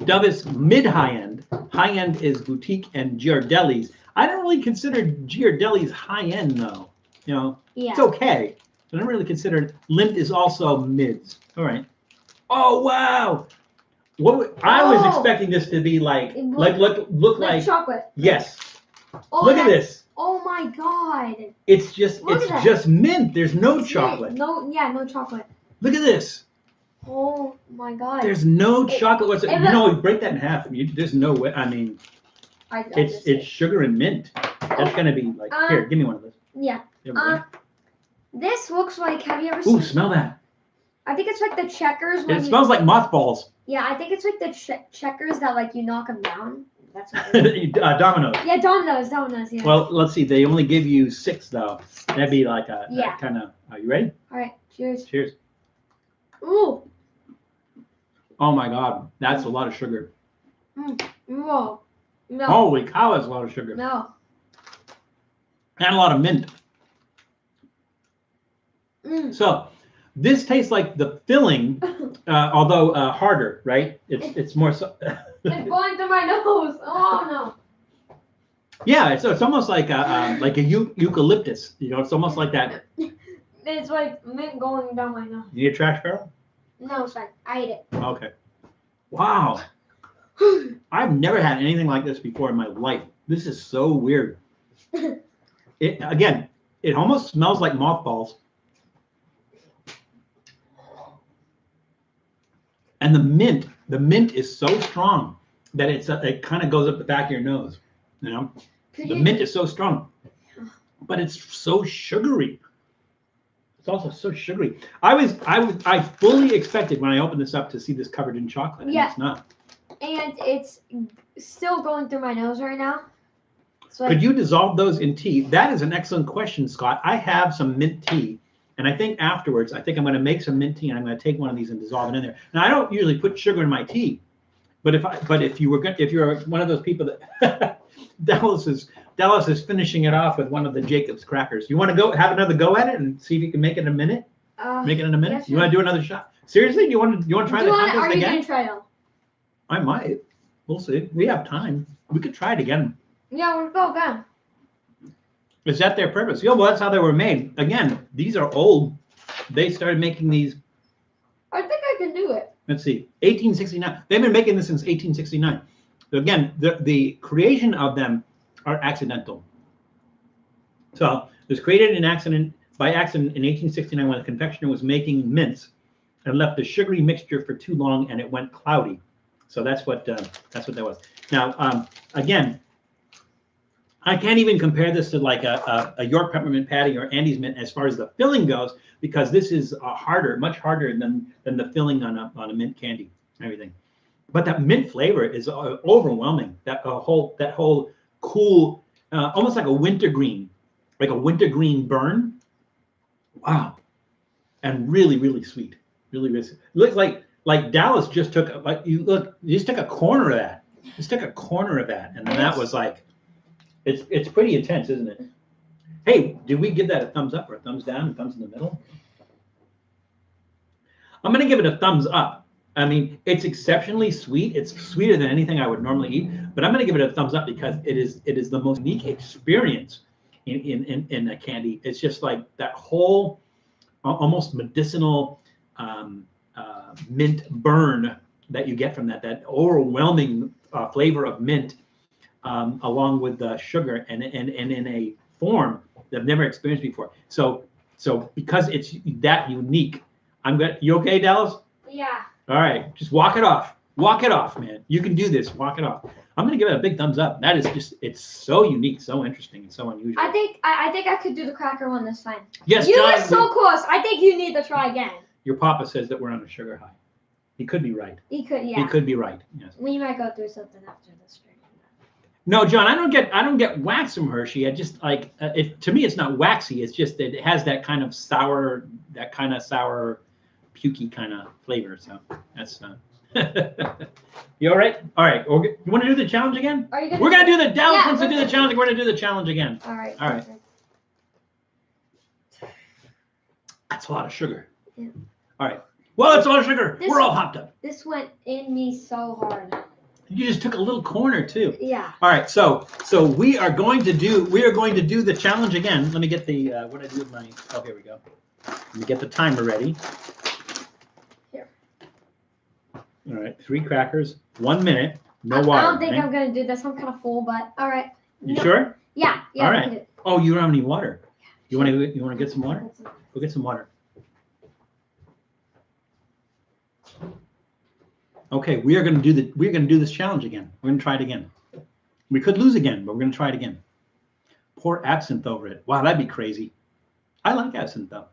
Dove is mid-high end. High end is boutique and Giardelli's. I don't really consider Giardelli's high end though. It's okay. I don't really consider it. Lindt is also mids. All right. Oh wow! I was expecting this to be look like chocolate. Yes. Look at this. Oh my God! It's just mint. There's no chocolate. No chocolate. Look at this. Oh my God! There's no chocolate. Break that in half. There's no way. It's sugar and mint. That's gonna be like here. Give me one of those. Yeah. This looks like. Have you ever seen? Ooh, smell that. I think it's like the checkers. It smells like mothballs. Yeah, I think it's like the checkers that like you knock them down. That's what it is. Dominoes. Yeah, Dominoes, yeah. Well, let's see. They only give you 6 though. That'd be like a Yeah. kind of. Are you ready? All right, cheers. Cheers. Ooh. Oh my God, that's a lot of sugar. Whoa. No. Holy cow, that's a lot of sugar. No. And a lot of mint. Mm. So this tastes like the filling, although harder, right? It's more so. It's going through my nose. Oh no. Yeah, it's almost like a eucalyptus. You know, it's almost like that. It's like mint going down my nose. You need a trash barrel? No, it's fine. I ate it. Okay. Wow. I've never had anything like this before in my life. This is so weird. It almost smells like mothballs. And the mint is so strong that it kind of goes up the back of your nose. You know, mint is so strong, but it's so sugary. It's also so sugary. I fully expected when I opened this up to see this covered in chocolate. Yeah. And it's not. And it's still going through my nose right now. So Could you dissolve those in tea? That is an excellent question, Scott. I have some mint tea, and I think afterwards, I'm going to make some mint tea, and I'm going to take one of these and dissolve it in there. Now, I don't usually put sugar in my tea, but if you're one of those people that Dallas is finishing it off with one of the Jacob's crackers. You want to go have another go at it and see if you can make it in a minute? Make it in a minute. Yes, you want to do another shot? Seriously? Do you want to try the contest Are you again? going to try it? I might. We'll see. We have time. We could try it again. Yeah, we'll go again. Is that their purpose? Yeah, well, that's how they were made. Again, these are old. They started making these. I think I can do it. Let's see, 1869. They've been making this since 1869. So again, the creation of them are accidental. So it was created by accident in 1869 when the confectioner was making mints and left the sugary mixture for too long and it went cloudy. So that's what that was. Now, again, I can't even compare this to like a York peppermint patty or Andy's mint as far as the filling goes, because this is much harder than the filling on a mint candy and everything. But that mint flavor is overwhelming. That whole cool, almost like a wintergreen burn. Wow, and really, really sweet. Really, really sweet. It looks like Dallas just took you just took a corner of that. Just took a corner of that, and then that was like. It's pretty intense, isn't it? Hey, did we give that a thumbs up or a thumbs down, a thumbs in the middle? I'm going to give it a thumbs up. I mean, it's exceptionally sweet. It's sweeter than anything I would normally eat, but I'm going to give it a thumbs up because it is the most unique experience in a candy. It's just like that whole almost medicinal mint burn that you get from that overwhelming flavor of mint. Along with the sugar and in a form that I've never experienced before. So because it's that unique, you okay, Dallas? Yeah. All right, just walk it off. Walk it off, man. You can do this. Walk it off. I'm gonna give it a big thumbs up. That is it's so unique, so interesting, and so unusual. I think I could do the cracker one this time. Yes, you John, were so close. I think you need to try again. Your papa says that we're on a sugar high. He could be right. He could, yeah. He could be right. Yes. We might go through something after this stream. No, John, I don't get wax from Hershey. I just like to me, it's not waxy. It's just that it has that kind of sour, pukey kind of flavor. So that's. You all right? All right. You want to do the challenge again? We're gonna do the Dallas wants to do the challenge. We're gonna do the challenge again. All right. All right. That's a lot of sugar. Yeah. All right. Well, that's a lot of sugar. We're all hopped up. This went in me so hard. You just took a little corner too. Yeah. All right, so we are going to do the challenge again. Let me get the what I do with my. Oh, here we go. Let me get the timer ready. Here. All right, 3 crackers, 1 minute, no water. I don't think I'm gonna do this. I'm kind of full, but all right. You sure? Yeah. All right. Oh, you don't have any water. You want to get some water? Go get some water. Okay, we're gonna do this challenge again. We're gonna try it again. We could lose again, but we're gonna try it again. Pour absinthe over it. Wow, that'd be crazy. I like absinthe though.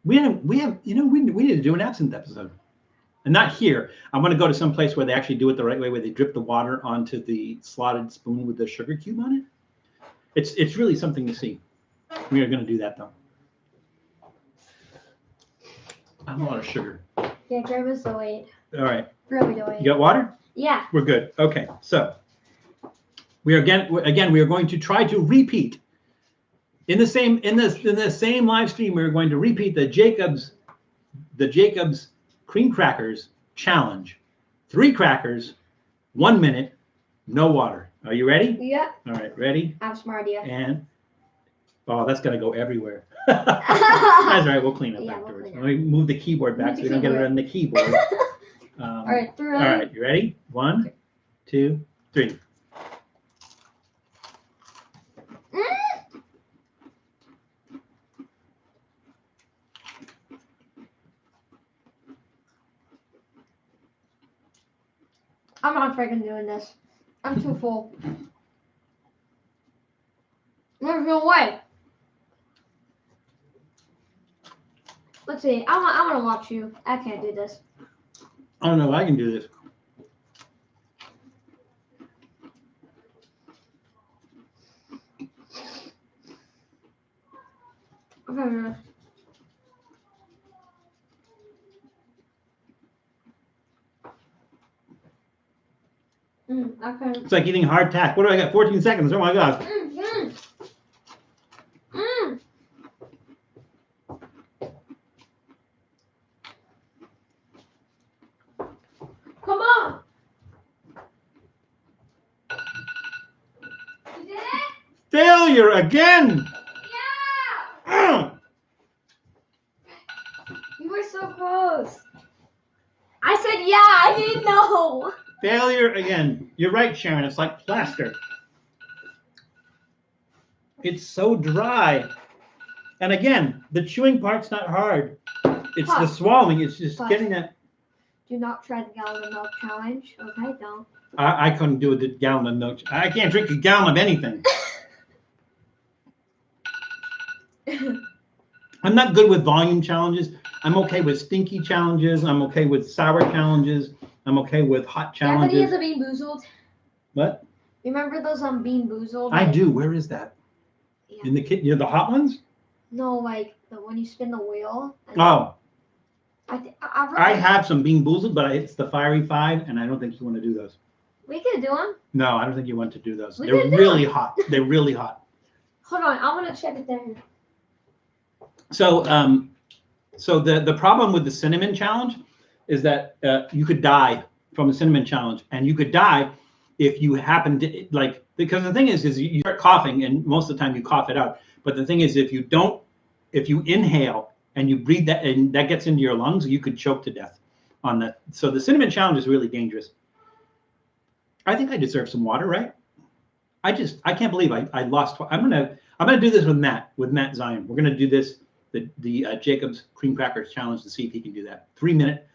We have, you know, we need to do an absinthe episode. And not here. I want to go to some place where they actually do it the right way, where they drip the water onto the slotted spoon with the sugar cube on it. It's really something to see. We are going to do that, though. I'm a lot of sugar. Yeah, Grandma's delayed. All right. Really delayed. You got water? Yeah. We're good. Okay. So we are we are going to try to repeat in the same live stream. We're going to repeat the Jacobs cream crackers challenge. 3 crackers, 1 minute, no water. Are you ready? Yeah. All right. Ready? I have a smart idea. And oh, that's gonna go everywhere. That's all right. We'll clean up afterwards. Let me move the keyboard back so we don't get it on the keyboard. All right. 3. All right. You ready? 1, 2, 3. I'm not freaking doing this. I'm too full. There's no way. Let's see. I want to watch you. I can't do this. I don't know if I can do this. Okay. Okay. It's like eating hardtack. What do I got? 14 seconds. Oh my gosh. Come on. You did it? Failure again. Yeah. You were so close. I said yeah. I didn't know. Failure again. You're right, Sharren. It's like plaster. It's so dry. And again, the chewing part's not hard. It's the swallowing. It's just getting that. Do not try the gallon of milk challenge. Okay, don't. I couldn't do the gallon of milk. I can't drink a gallon of anything. I'm not good with volume challenges. I'm okay with stinky challenges. I'm okay with sour challenges. I'm okay with hot challenges. Yeah, but he has a Bean Boozled. What? Remember those Bean Boozled? I do. Where is that? Yeah. In the kit? You know, the hot ones? No, like when you spin the wheel. Oh. I have some Bean Boozled, but it's the Fiery 5, and I don't think you want to do those. We could do them. No, I don't think you want to do those. We They're can do really them. hot. They're really hot. Hold on, I want to check it there. So, so the problem with the cinnamon challenge is that you could die from the cinnamon challenge, and you could die if you happen to because the thing is you start coughing, and most of the time you cough it out. But the thing is, if you inhale and you breathe that, and that gets into your lungs, you could choke to death on that. So the cinnamon challenge is really dangerous. I think I deserve some water, right? I can't believe I lost. I'm gonna do this with Matt Zion. We're gonna do this the Jacobs cream crackers challenge to see if he can do that. 3 minute,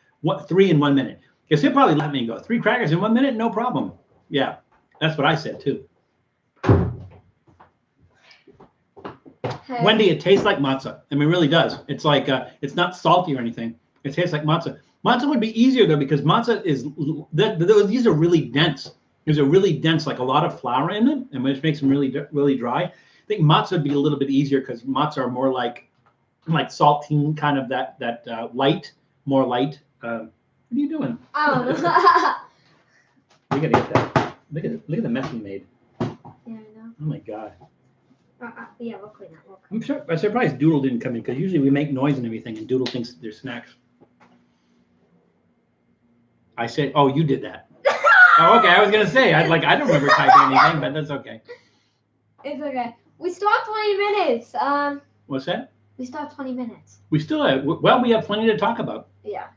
3 in 1 minute. Because he'll probably let me go 3 crackers in 1 minute, no problem. Yeah, that's what I said too. Hey. Wendy, it tastes like matzah. I mean, it really does. It's like it's not salty or anything. It tastes like matzah. Matzah would be easier though, because matzah is these are really dense. There's a really dense, like a lot of flour in them, and which makes them really dry. I think matzah would be a little bit easier because matzah are more like saltine, kind of that light, more light. What are you doing? I don't know. We gotta get that. Look at the mess we made. Yeah, I know. Oh my god. Yeah, we'll clean that. I'm surprised Doodle didn't come in, because usually we make noise and everything, and Doodle thinks they're snacks. I said, oh, you did that. Oh, okay. I was gonna say, I don't remember typing anything, but that's okay. It's okay. We still have 20 minutes. What's that? We still have 20 minutes. We still have. Well, we have plenty to talk about. Yeah.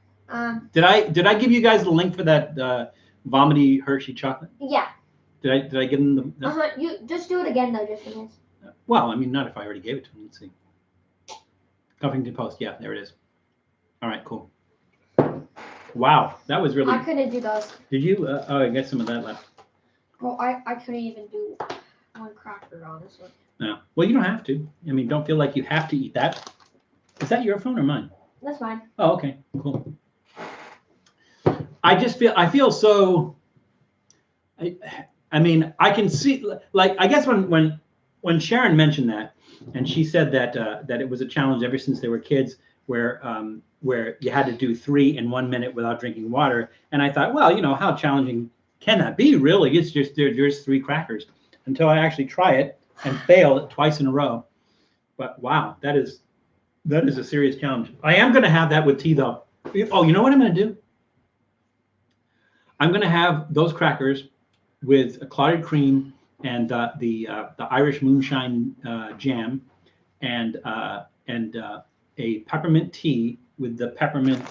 Did I give you guys the link for that vomity Hershey chocolate? Yeah. Did I give them the? You just do it again though, just in case. Well, I mean, not if I already gave it to them. Let's see. Huffington Post. Yeah, there it is. All right, cool. Wow, that was really. I couldn't do those. Did you? Oh, I got some of that left. Well, I couldn't even do 1 cracker, honestly. No. Well, you don't have to. I mean, don't feel like you have to eat that. Is that your phone or mine? That's fine. Oh, okay, cool. I feel so. I mean, I can see, like, I guess when Sharren mentioned that, and she said that that it was a challenge ever since they were kids, where you had to do 3 in 1 minute without drinking water, and I thought, well, how challenging can that be? Really, it's just there's 3 crackers. Until I actually try it and fail twice in a row. But wow, that is a serious challenge. I am going to have that with tea, though. Oh, you know what I'm going to do? I'm going to have those crackers with a clotted cream and the Irish moonshine jam, and a peppermint tea with the peppermint,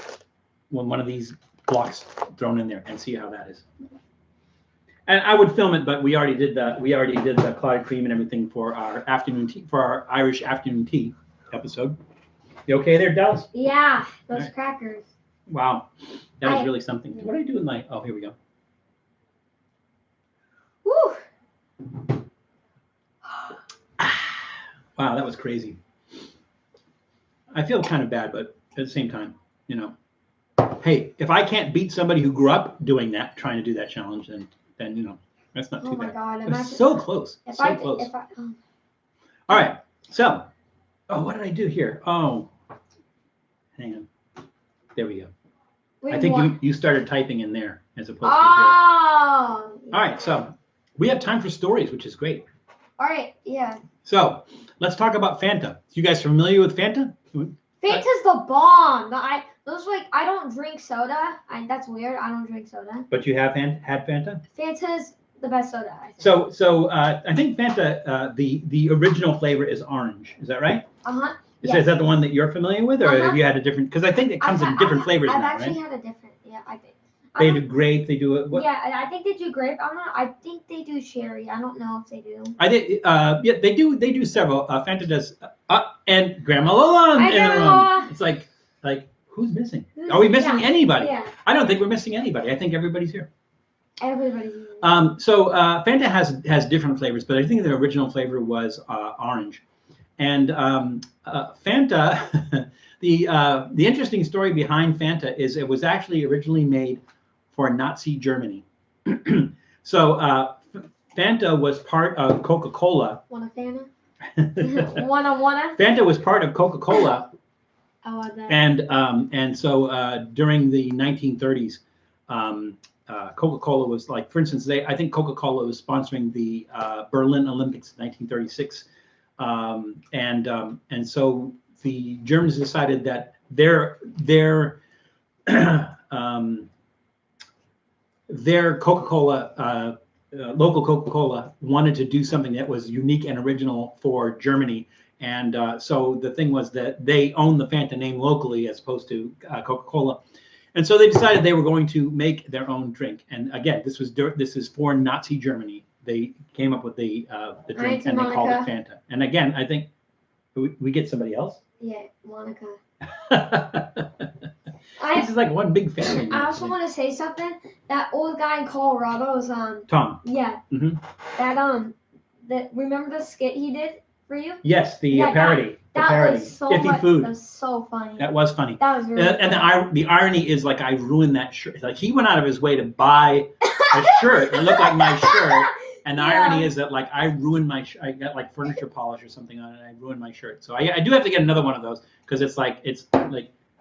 one of these blocks thrown in there, and see how that is. And I would film it, but we already did the clotted cream and everything for our afternoon tea, for our Irish afternoon tea episode. You okay there, Dels? Yeah, those right. Crackers. Wow, that is really something. What do I do with my? Oh, here we go. Woo! Wow, that was crazy. I feel kind of bad, but at the same time, hey, if I can't beat somebody who grew up doing that, trying to do that challenge, then that's not too bad. God, it's so close. So close. All right. So, what did I do here? Oh, hang on. There we go. I think you started typing in there as opposed to here. Oh. All right. So we have time for stories, which is great. All right. Yeah. So let's talk about Fanta. You guys familiar with Fanta? Fanta's the bomb. I don't drink soda. That's weird. I don't drink soda. But you have had Fanta? Fanta's the best soda, I think. So I think Fanta, the original flavor is orange. Is that right? Uh-huh. Is that the one that you're familiar with, or have you had a different? Because I think it comes in different flavors now, right? I've actually had a different. Yeah, I think. They do grape. They do it. What? Yeah, I think they do grape. I think they do cherry. I don't know if they do. Yeah, they do. They do several. Fanta does. And Grandma Lola in the room. It's like who's missing? Are we missing anybody? Yeah. I don't think we're missing anybody. I think everybody's here. Everybody's here. So Fanta has different flavors, but I think the original flavor was orange. And Fanta, the interesting story behind Fanta is it was actually originally made for Nazi Germany. So Fanta was part of Coca-Cola. Want a Fanta? Wanna? Fanta was part of Coca-Cola. I want that. And so during the 1930s, Coca-Cola was like, for instance, I think Coca-Cola was sponsoring the Berlin Olympics in 1936. And so the Germans decided that their Coca-Cola, local Coca-Cola, wanted to do something that was unique and original for Germany. And so the thing was that they owned the Fanta name locally as opposed to Coca-Cola. And so they decided they were going to make their own drink. And again, this is for Nazi Germany. They came up with the drink and they called it Fanta. And again, I think we get somebody else. Yeah, Monica. This is like one big family. I also want to say something. That old guy in Colorado is Tom. Yeah. Mm-hmm. That remember the skit he did for you? Yes, the parody. That parody. was so Iffy much. Food. That was so funny. That was funny. That was really and funny. the irony is, like, I ruined that shirt. Like, he went out of his way to buy a shirt that looked like my shirt. And the irony is that, like, I ruined my I got like furniture polish or something on it, and I ruined my shirt. So I do have to get another one of those because it's like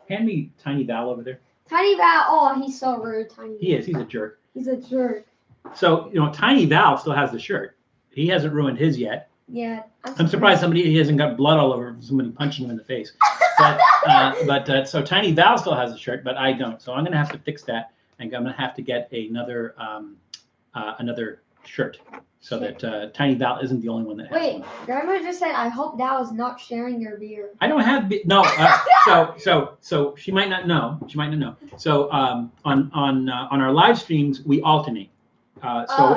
hand me Tiny Val over there. Tiny Val, oh, he's so rude, Tiny. He is. He's a jerk. He's a jerk. So Tiny Val still has the shirt. He hasn't ruined his yet. Yeah. I'm surprised he hasn't got blood all over somebody punching him in the face. But so Tiny Val still has the shirt, but I don't. So I'm gonna have to fix that, and I'm gonna have to get another shirt so that Tiny Val isn't the only one that has one. Wait, Grandma just said, I hope Val is not sharing your beer. I don't have no. So she might not know. So on our live streams we alternate. So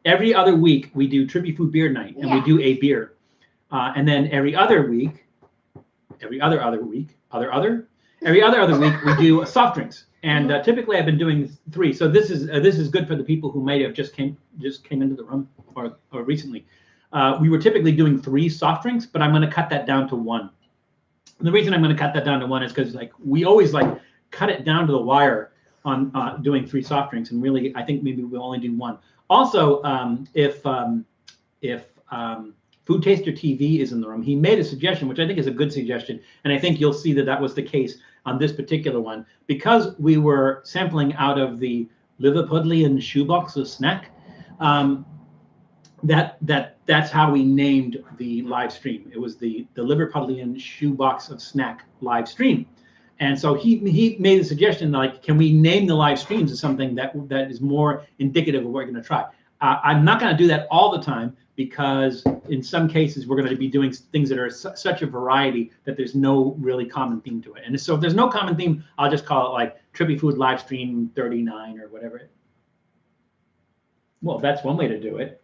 every other week we do Trippy Food Beer Night and we do a beer, and then every other week we do soft drinks. And typically I've been doing 3. So this is good for the people who might have just came into the room or recently. We were typically doing 3 soft drinks, but I'm going to cut that down to 1. The reason I'm going to cut that down to one is because like we always like cut it down to the wire on doing 3 soft drinks, and really I think maybe we'll only do 1. Also, if Food Taster TV is in the room, he made a suggestion, which I think is a good suggestion, and I think you'll see that that was the case on this particular one, because we were sampling out of the Liverpudlian Shoebox of Snack. That's how we named the live stream. It was the Liverpudlian Shoebox of Snack live stream. And so he made a suggestion like, can we name the live streams as something that is more indicative of what we're going to try? I'm not going to do that all the time, because in some cases we're going to be doing things that are such a variety that there's no really common theme to it. And so if there's no common theme, I'll just call it like Trippy Food Live Stream 39 or whatever. Well, that's one way to do it.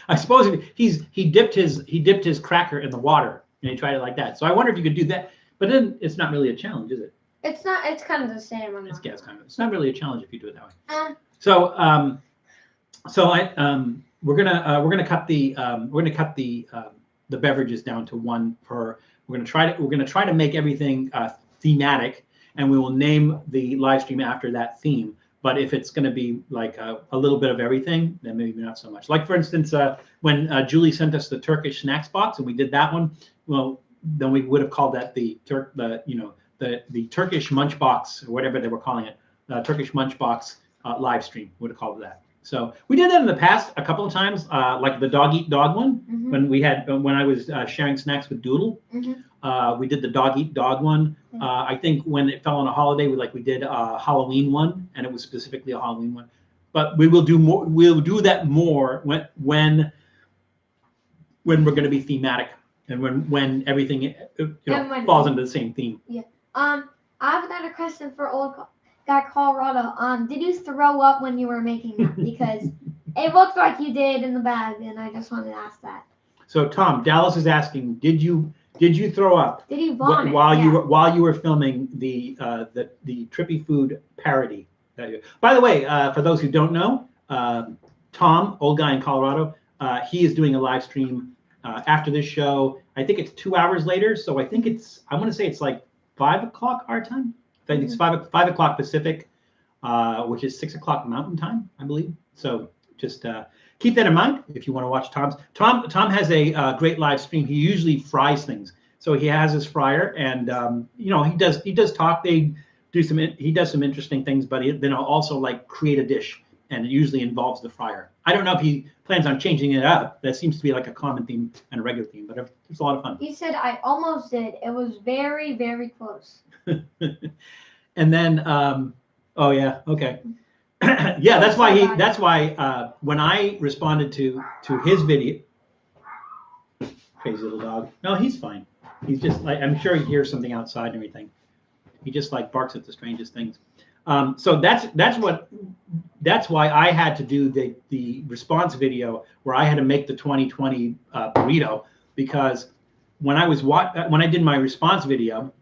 I suppose he dipped his cracker in the water and he tried it like that. So I wonder if you could do that. But then it's not really a challenge, is it? It's not. It's kind of the same. It's not really a challenge if you do it that way. We're gonna cut the beverages down to 1 per. We're gonna try to make everything thematic, and we will name the live stream after that theme. But if it's going to be like a little bit of everything, then maybe not so much. Like for instance, when Julie sent us the Turkish snacks box and we did that one, well, then we would have called that the Turkish munch box, or whatever they were calling it, Turkish munch box live stream would have called it that. So we did that in the past a couple of times, like the dog eat dog one, when I was sharing snacks with Doodle. We did the dog eat dog one. I think when it fell on a holiday, we did a Halloween one, and it was specifically a Halloween one. But we will do more. We'll do that more when we're going to be thematic, and when everything falls into the same theme. Yeah. I've got a question for old guy Colorado. Did you throw up when you were making that? Because it looked like you did in the bag, and I just wanted to ask that. So Tom, Dallas is asking, did you throw up? Did you vomit? While you were filming the Trippy Food parody? By the way, for those who don't know, Tom, old guy in Colorado, he is doing a live stream after this show. I think it's 2 hours later, so I think I want to say it's like 5 o'clock our time. I think it's 5 o'clock Pacific, which is 6 o'clock Mountain Time, I believe. So just keep that in mind if you want to watch Tom's. Tom has a great live stream. He usually fries things, so he has his fryer, and he does talk. He does some interesting things, but then he'll also like create a dish, and it usually involves the fryer. I don't know if he plans on changing it up. That seems to be like a common theme and a regular theme, but it's a lot of fun. He said I almost did. It was very, very close. And then, oh yeah, okay. Yeah, that's why when I responded to his video, crazy little dog. No, he's fine. He's just like, I'm sure he hears something outside and everything. He just like barks at the strangest things. So that's why I had to do the response video where I had to make the 2020 burrito, because when I did my response video,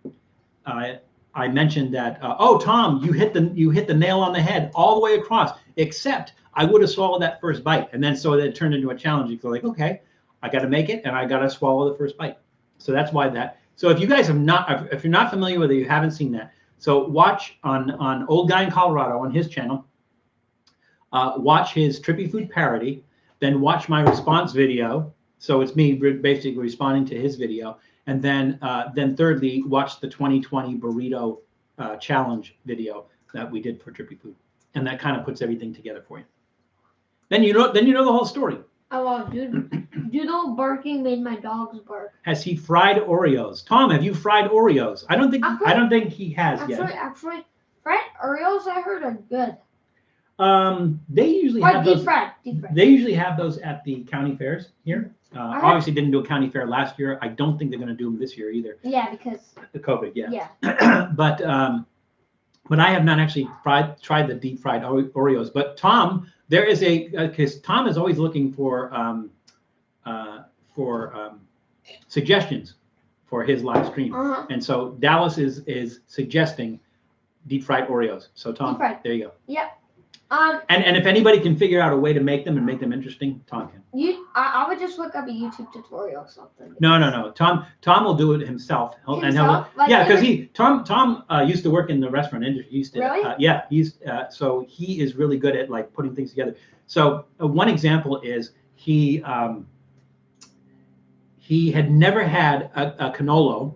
I mentioned that Tom, you hit the nail on the head all the way across, except I would have swallowed that first bite, and then so it turned into a challenge. You go like, okay, I got to make it, and I got to swallow the first bite. So that's why that. So if you guys if you're not familiar with it, you haven't seen that. So watch on Old Guy in Colorado on his channel. Watch his Trippy Food parody, then watch my response video. So it's me basically responding to his video. And then thirdly, watch the 2020 burrito challenge video that we did for Trippy Food, and that kind of puts everything together for you. Then you know the whole story. Oh wow, Doodle barking made my dogs bark. Has he fried Oreos? Tom, have you fried Oreos? I don't think he has yet. Actually, fried Oreos I heard are good. They usually have those. Deep fried. They usually have those at the county fairs here. Obviously didn't do a county fair last year. I don't think they're going to do them this year either. Yeah, because the COVID. Yeah. Yeah. But I have not actually tried the deep fried Oreos. But Tom, there is because Tom is always looking for suggestions for his live stream, and so Dallas is suggesting deep fried Oreos. So Tom, there you go. Yep. And if anybody can figure out a way to make them and make them interesting, Tom can. I would just look up a YouTube tutorial or something. No. Tom will do it himself. Like because Tom used to work in the restaurant industry. Really? So he is really good at like putting things together. So one example is he had never had a cannolo,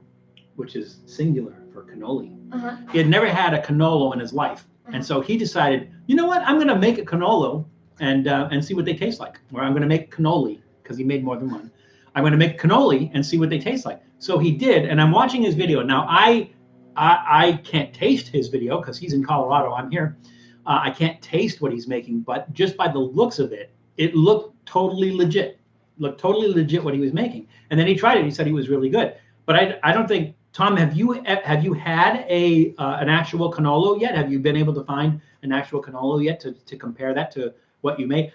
which is singular for cannoli. Uh-huh. He had never had a cannolo in his life. And so he decided, you know what? I'm going to make a cannolo and see what they taste like. Or I'm going to make cannoli, because he made more than one. I'm going to make cannoli and see what they taste like. So he did, and I'm watching his video. Now, I can't taste his video because he's in Colorado. I'm here. I can't taste what he's making, but just by the looks of it, it looked totally legit. Looked totally legit what he was making. And then he tried it. He said he was really good. But I don't think, Tom, have you had an actual cannolo yet? Have you been able to find an actual cannolo yet to compare that to what you made?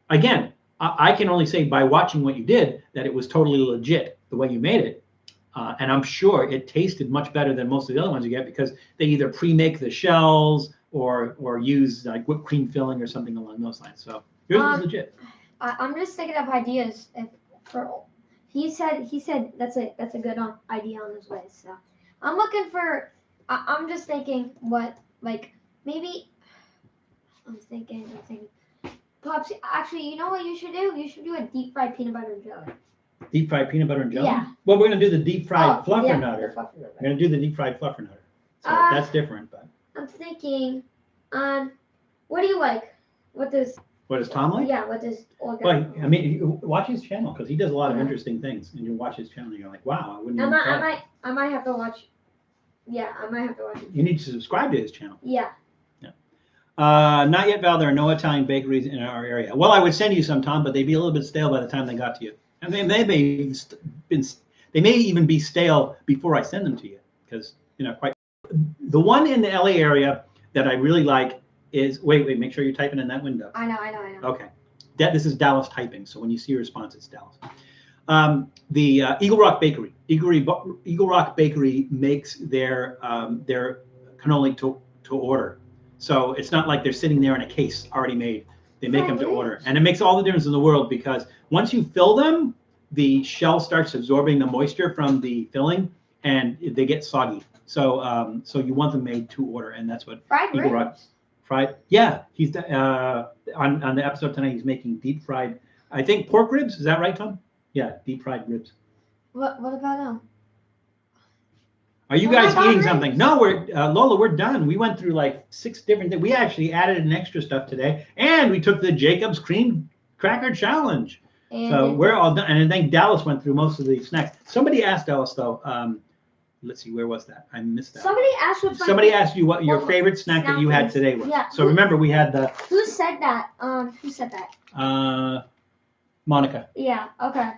Again, I can only say by watching what you did that it was totally legit the way you made it. And I'm sure it tasted much better than most of the other ones you get because they either pre-make the shells or use like whipped cream filling or something along those lines. So yours was legit. I'm just thinking of ideas for. He said that's a good idea on his way. So I'm looking for. I'm just thinking what like maybe. I'm thinking. Pops, actually, you know what you should do? You should do a deep fried peanut butter and jelly. Deep fried peanut butter and jelly? Yeah. Well, we're gonna do the deep fried fluffernutter. We're We're gonna do the deep fried fluffernutter. So that's different, but. I'm thinking. What do you like? What does Tom like? Yeah. What does? Well, I mean, watch his channel because he does a lot of interesting things, and you watch his channel, and you're like, wow, I wouldn't. I might have to watch. Yeah, I might have to watch it. You need to subscribe to his channel. Yeah. Not yet, Val. There are no Italian bakeries in our area. Well, I would send you some, Tom, but they'd be a little bit stale by the time they got to you. And they may even be stale before I send them to you because quite. The one in the LA area that I really like is wait. Make sure you're typing in that window. I know. Okay. This is Dallas typing, so when you see a response, it's Dallas. The Eagle Rock Bakery. Eagle Rock Bakery makes their cannoli to order. So it's not like they're sitting there in a case already made. They make them to order. And it makes all the difference in the world because once you fill them, the shell starts absorbing the moisture from the filling and they get soggy. So you want them made to order, and that's what Eagle Rock fried. Yeah, he's on the episode tonight. He's making deep fried, I think pork ribs. Is that right, Tom? Yeah, deep fried ribs. What about Are you guys eating something? No, Lola. We're done. We went through like 6 different things. We actually added an extra stuff today, and we took the Jacob's Cream Cracker Challenge. So we're all done. And I think Dallas went through most of the snacks. Somebody asked Dallas though. Let's see, where was that? I missed that. Somebody asked you what your favorite snack that you had today was. Yeah. So remember, we had the. Who said that? Monica. Yeah. Okay.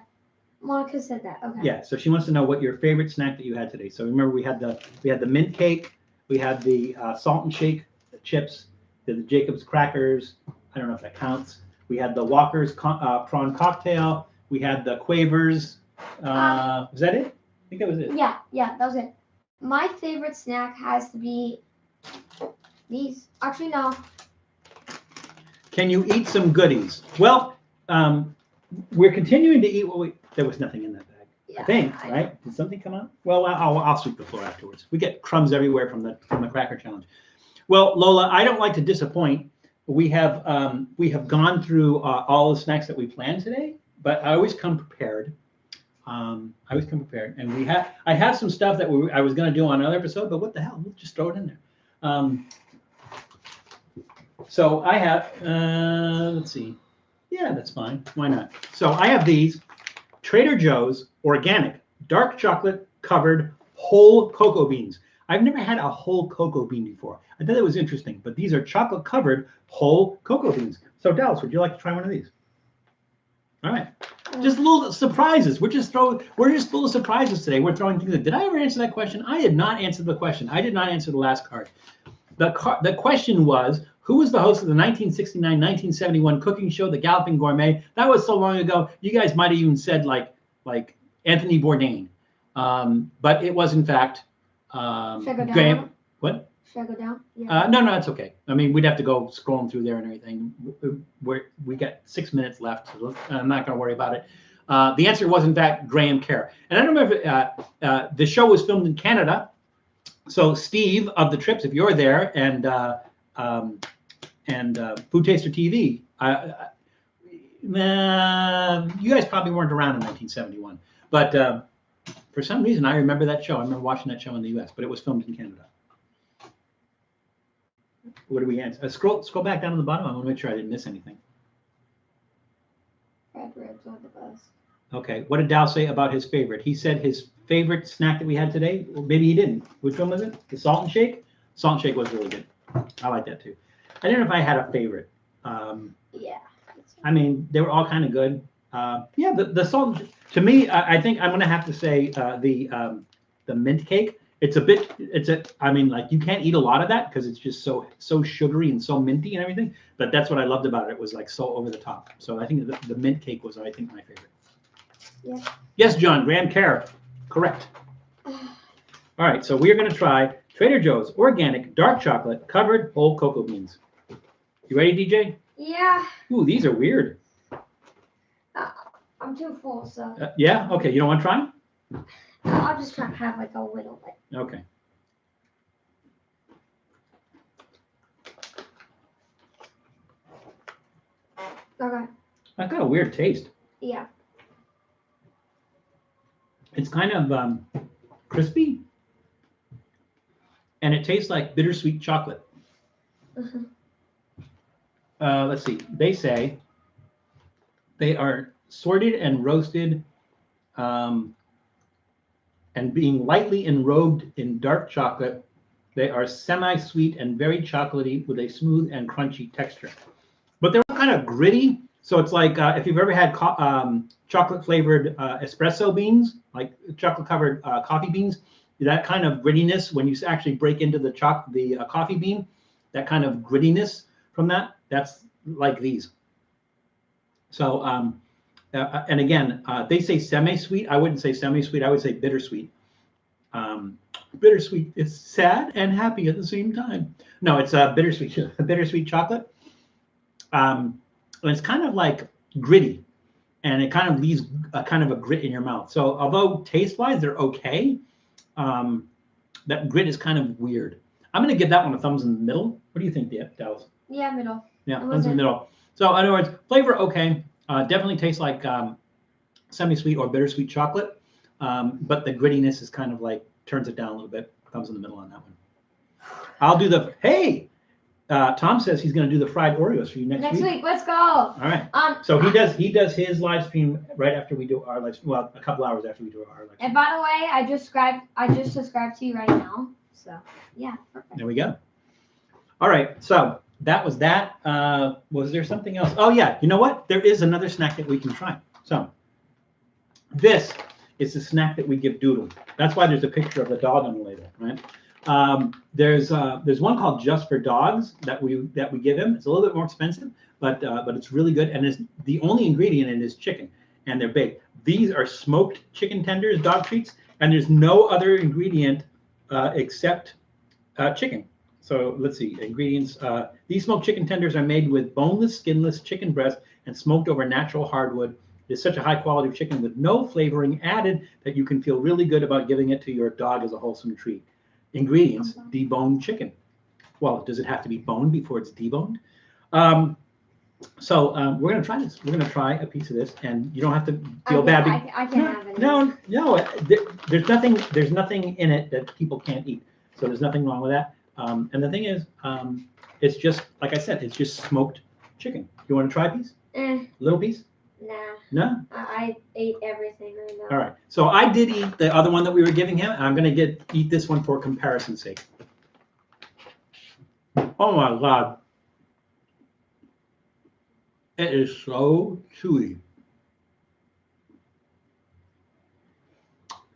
Monica said that. Okay. Yeah. So she wants to know what your favorite snack that you had today. So remember, we had the mint cake, we had the salt and shake chips, the Jacob's crackers. I don't know if that counts. We had the Walker's prawn cocktail. We had the Quavers. Was that it? I think that was it. Yeah, that was it. My favorite snack has to be these. Actually, no. Can you eat some goodies? Well, we're continuing to eat what we. There was nothing in that bag. Yeah, I think, right? Did something come out? Well, I'll sweep the floor afterwards. We get crumbs everywhere from the cracker challenge. Well, Lola, I don't like to disappoint. We have gone through all the snacks that we planned today, but I always come prepared. And I have some stuff that I was going to do on another episode, but what the hell? We'll just throw it in there. So I have, let's see. Yeah, that's fine. Why not? So I have these Trader Joe's organic dark chocolate covered whole cocoa beans. I've never had a whole cocoa bean before. I thought it was interesting, but these are chocolate covered whole cocoa beans. So Dallas, would you like to try one of these? All right. Just little surprises. We're just full of surprises today. We're throwing things in. Did I ever answer that question? I did not answer the question. I did not answer the last card. The question was, who was the host of the 1969-1971 cooking show, The Galloping Gourmet? That was so long ago. You guys might have even said like Anthony Bourdain. But it was in fact Graham. What? Should I go down? Yeah. No, it's okay. I mean, we'd have to go scrolling through there and everything. We got 6 minutes left, so I'm not going to worry about it. The answer was, in fact, Graham Kerr. And I don't remember if the show was filmed in Canada. So Steve of the Trips, if you're there, and Food Taster TV, you guys probably weren't around in 1971. But for some reason, I remember that show. I remember watching that show in the U.S., but it was filmed in Canada. What do we answer? Scroll back down to the bottom. I want to make sure I didn't miss anything. Red ribs are the best. Okay. What did Dal say about his favorite? He said his favorite snack that we had today. Well, maybe he didn't. Which one was it? The salt and shake? Salt and shake was really good. I like that too. I didn't know if I had a favorite. Yeah. I mean, they were all kind of good. Yeah, the salt. To me, I think I'm gonna have to say the mint cake. I mean, like, you can't eat a lot of that because it's just so sugary and so minty and everything. But that's what I loved about it. It was like so over the top. So I think the mint cake was, I think, my favorite. Yeah. Yes, John, Graham Kerr. Correct. All right, so we're going to try Trader Joe's organic dark chocolate covered whole cocoa beans. You ready, DJ? Yeah. Ooh, these are weird. I'm too full, so. Yeah? Okay, you don't want to try them? I'll just try to have like a little bit. Okay. Okay. That's got a weird taste. Yeah. It's kind of crispy, and it tastes like bittersweet chocolate. Mm-hmm. Let's see. They say they are sorted and roasted, and being lightly enrobed in dark chocolate. They are semi-sweet and very chocolatey with a smooth and crunchy texture. But they're kind of gritty. So it's like if you've ever had chocolate-flavored espresso beans, like chocolate-covered coffee beans, that kind of grittiness when you actually break into the coffee bean, that kind of grittiness from that's like these. So, and again, they say semi-sweet. I wouldn't say semi-sweet. I would say bittersweet. Bittersweet. It's sad and happy at the same time. No, it's bittersweet. Bittersweet chocolate. And it's kind of like gritty, and it kind of leaves a kind of a grit in your mouth. So although taste-wise they're okay, that grit is kind of weird. I'm going to give that one a thumbs in the middle. What do you think, Dallas? Yeah, middle. Yeah, thumbs in the middle. So in other words, flavor okay. Definitely tastes like semi-sweet or bittersweet chocolate, but the grittiness is kind of like turns it down a little bit. Thumbs in the middle on that one. I'll do Tom says he's going to do the fried Oreos for you next week. Let's go. All right. So he does his live stream right after we do our live stream. Well, a couple hours after we do our live stream. And by the way, I just subscribed to you right now. So yeah, perfect. There we go. All right. So that was that. Was there something else? Oh yeah. You know what? There is another snack that we can try. So this is the snack that we give Doodle. That's why there's a picture of the dog on the label, right? There's one called Just for Dogs that we give him. It's a little bit more expensive, but it's really good. And the only ingredient in it is chicken, and they're baked. These are smoked chicken tenders, dog treats, and there's no other ingredient except chicken. So let's see, ingredients. These smoked chicken tenders are made with boneless, skinless chicken breast and smoked over natural hardwood. It's such a high quality chicken with no flavoring added that you can feel really good about giving it to your dog as a wholesome treat. Ingredients: deboned chicken. Well, does it have to be boned before it's deboned? So we're going to try this. We're going to try a piece of this, and you don't have to feel bad. I can't have it. No. There's nothing in it that people can't eat. So there's nothing wrong with that. And the thing is, it's just, like I said, it's just smoked chicken. You want to try a piece? Little piece? Nah. No? I ate everything right now. All right. So I did eat the other one that we were giving him, and I'm going to eat this one for comparison's sake. Oh my God. It is so chewy.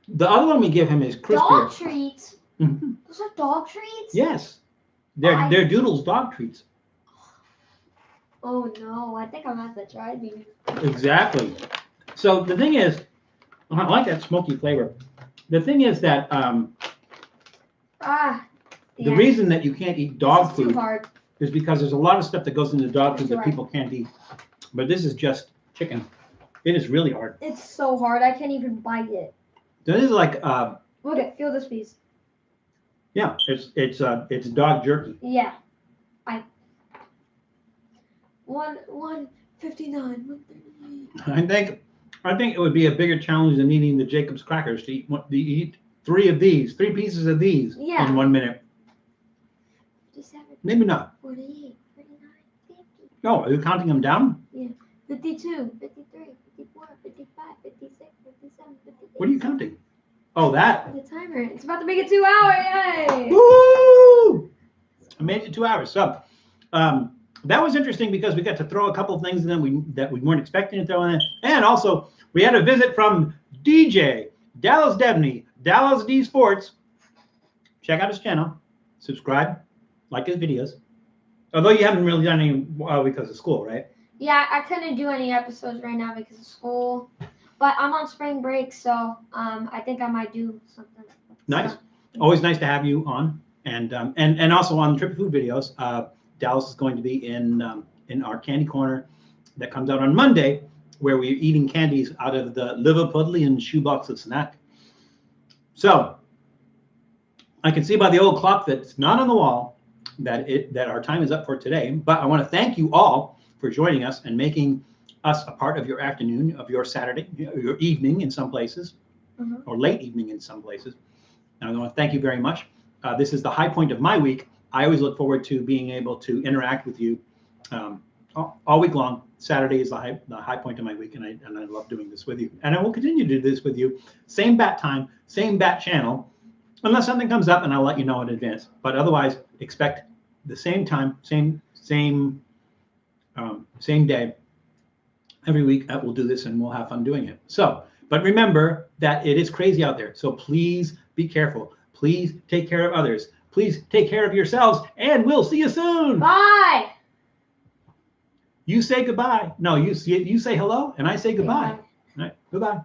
The other one we give him is crispier. Dog treats? Mm-hmm. Those are dog treats? Yes. They're Doodle's dog treats. Oh no, I think I'm going to have to try these. Exactly. So the thing is, I like that smoky flavor. The thing is that The reason that you can't eat dog Too food hard. is because there's a lot of stuff that goes into dog food that Right. people can't eat. But this is just chicken. It is really hard. It's so hard. I can't even bite it. This is like Look at, feel this piece. yeah, it's dog jerky. Yeah. 159. 138. I think it would be a bigger challenge than eating the Jacob's crackers to eat 3 pieces of these Yeah. in 1 minute. 57. Maybe not. 48. 49. 50. No, are you counting them down? 52. 53. 54. 55. 56. 57. 58. What are you counting? Oh, that. The timer. It's about to make it 2 hours. Yay! Woo! I made it 2 hours. So, that was interesting because we got to throw a couple of things in that we weren't expecting to throw in, and also we had a visit from DJ Dallas Debney, Dallas D Sports. Check out his channel, subscribe, like his videos. Although you haven't really done any because of school, right? Yeah, I couldn't do any episodes right now because of school, but I'm on spring break, so I think I might do something. Nice. Always nice to have you on, and also on the Trippy Food videos. Dallas is going to be in our candy corner that comes out on Monday, where we're eating candies out of the Liverpudlian Shoebox of Snack. So I can see by the old clock that's not on the wall that our time is up for today. But I want to thank you all for joining us and making us a part of your afternoon, of your Saturday, your evening in some places, or late evening in some places. And I want to thank you very much. This is the high point of my week. I always look forward to being able to interact with you all week long. Saturday is the high point of my week, and I love doing this with you. And I will continue to do this with you. Same bat time, same bat channel, unless something comes up, and I'll let you know in advance. But otherwise, expect the same time, same day every week. We'll do this, and we'll have fun doing it. So, but remember that it is crazy out there. So please be careful. Please take care of others. Please take care of yourselves, and we'll see you soon. Bye. You say goodbye. No, you say hello, and I say goodbye. Bye. All right, goodbye.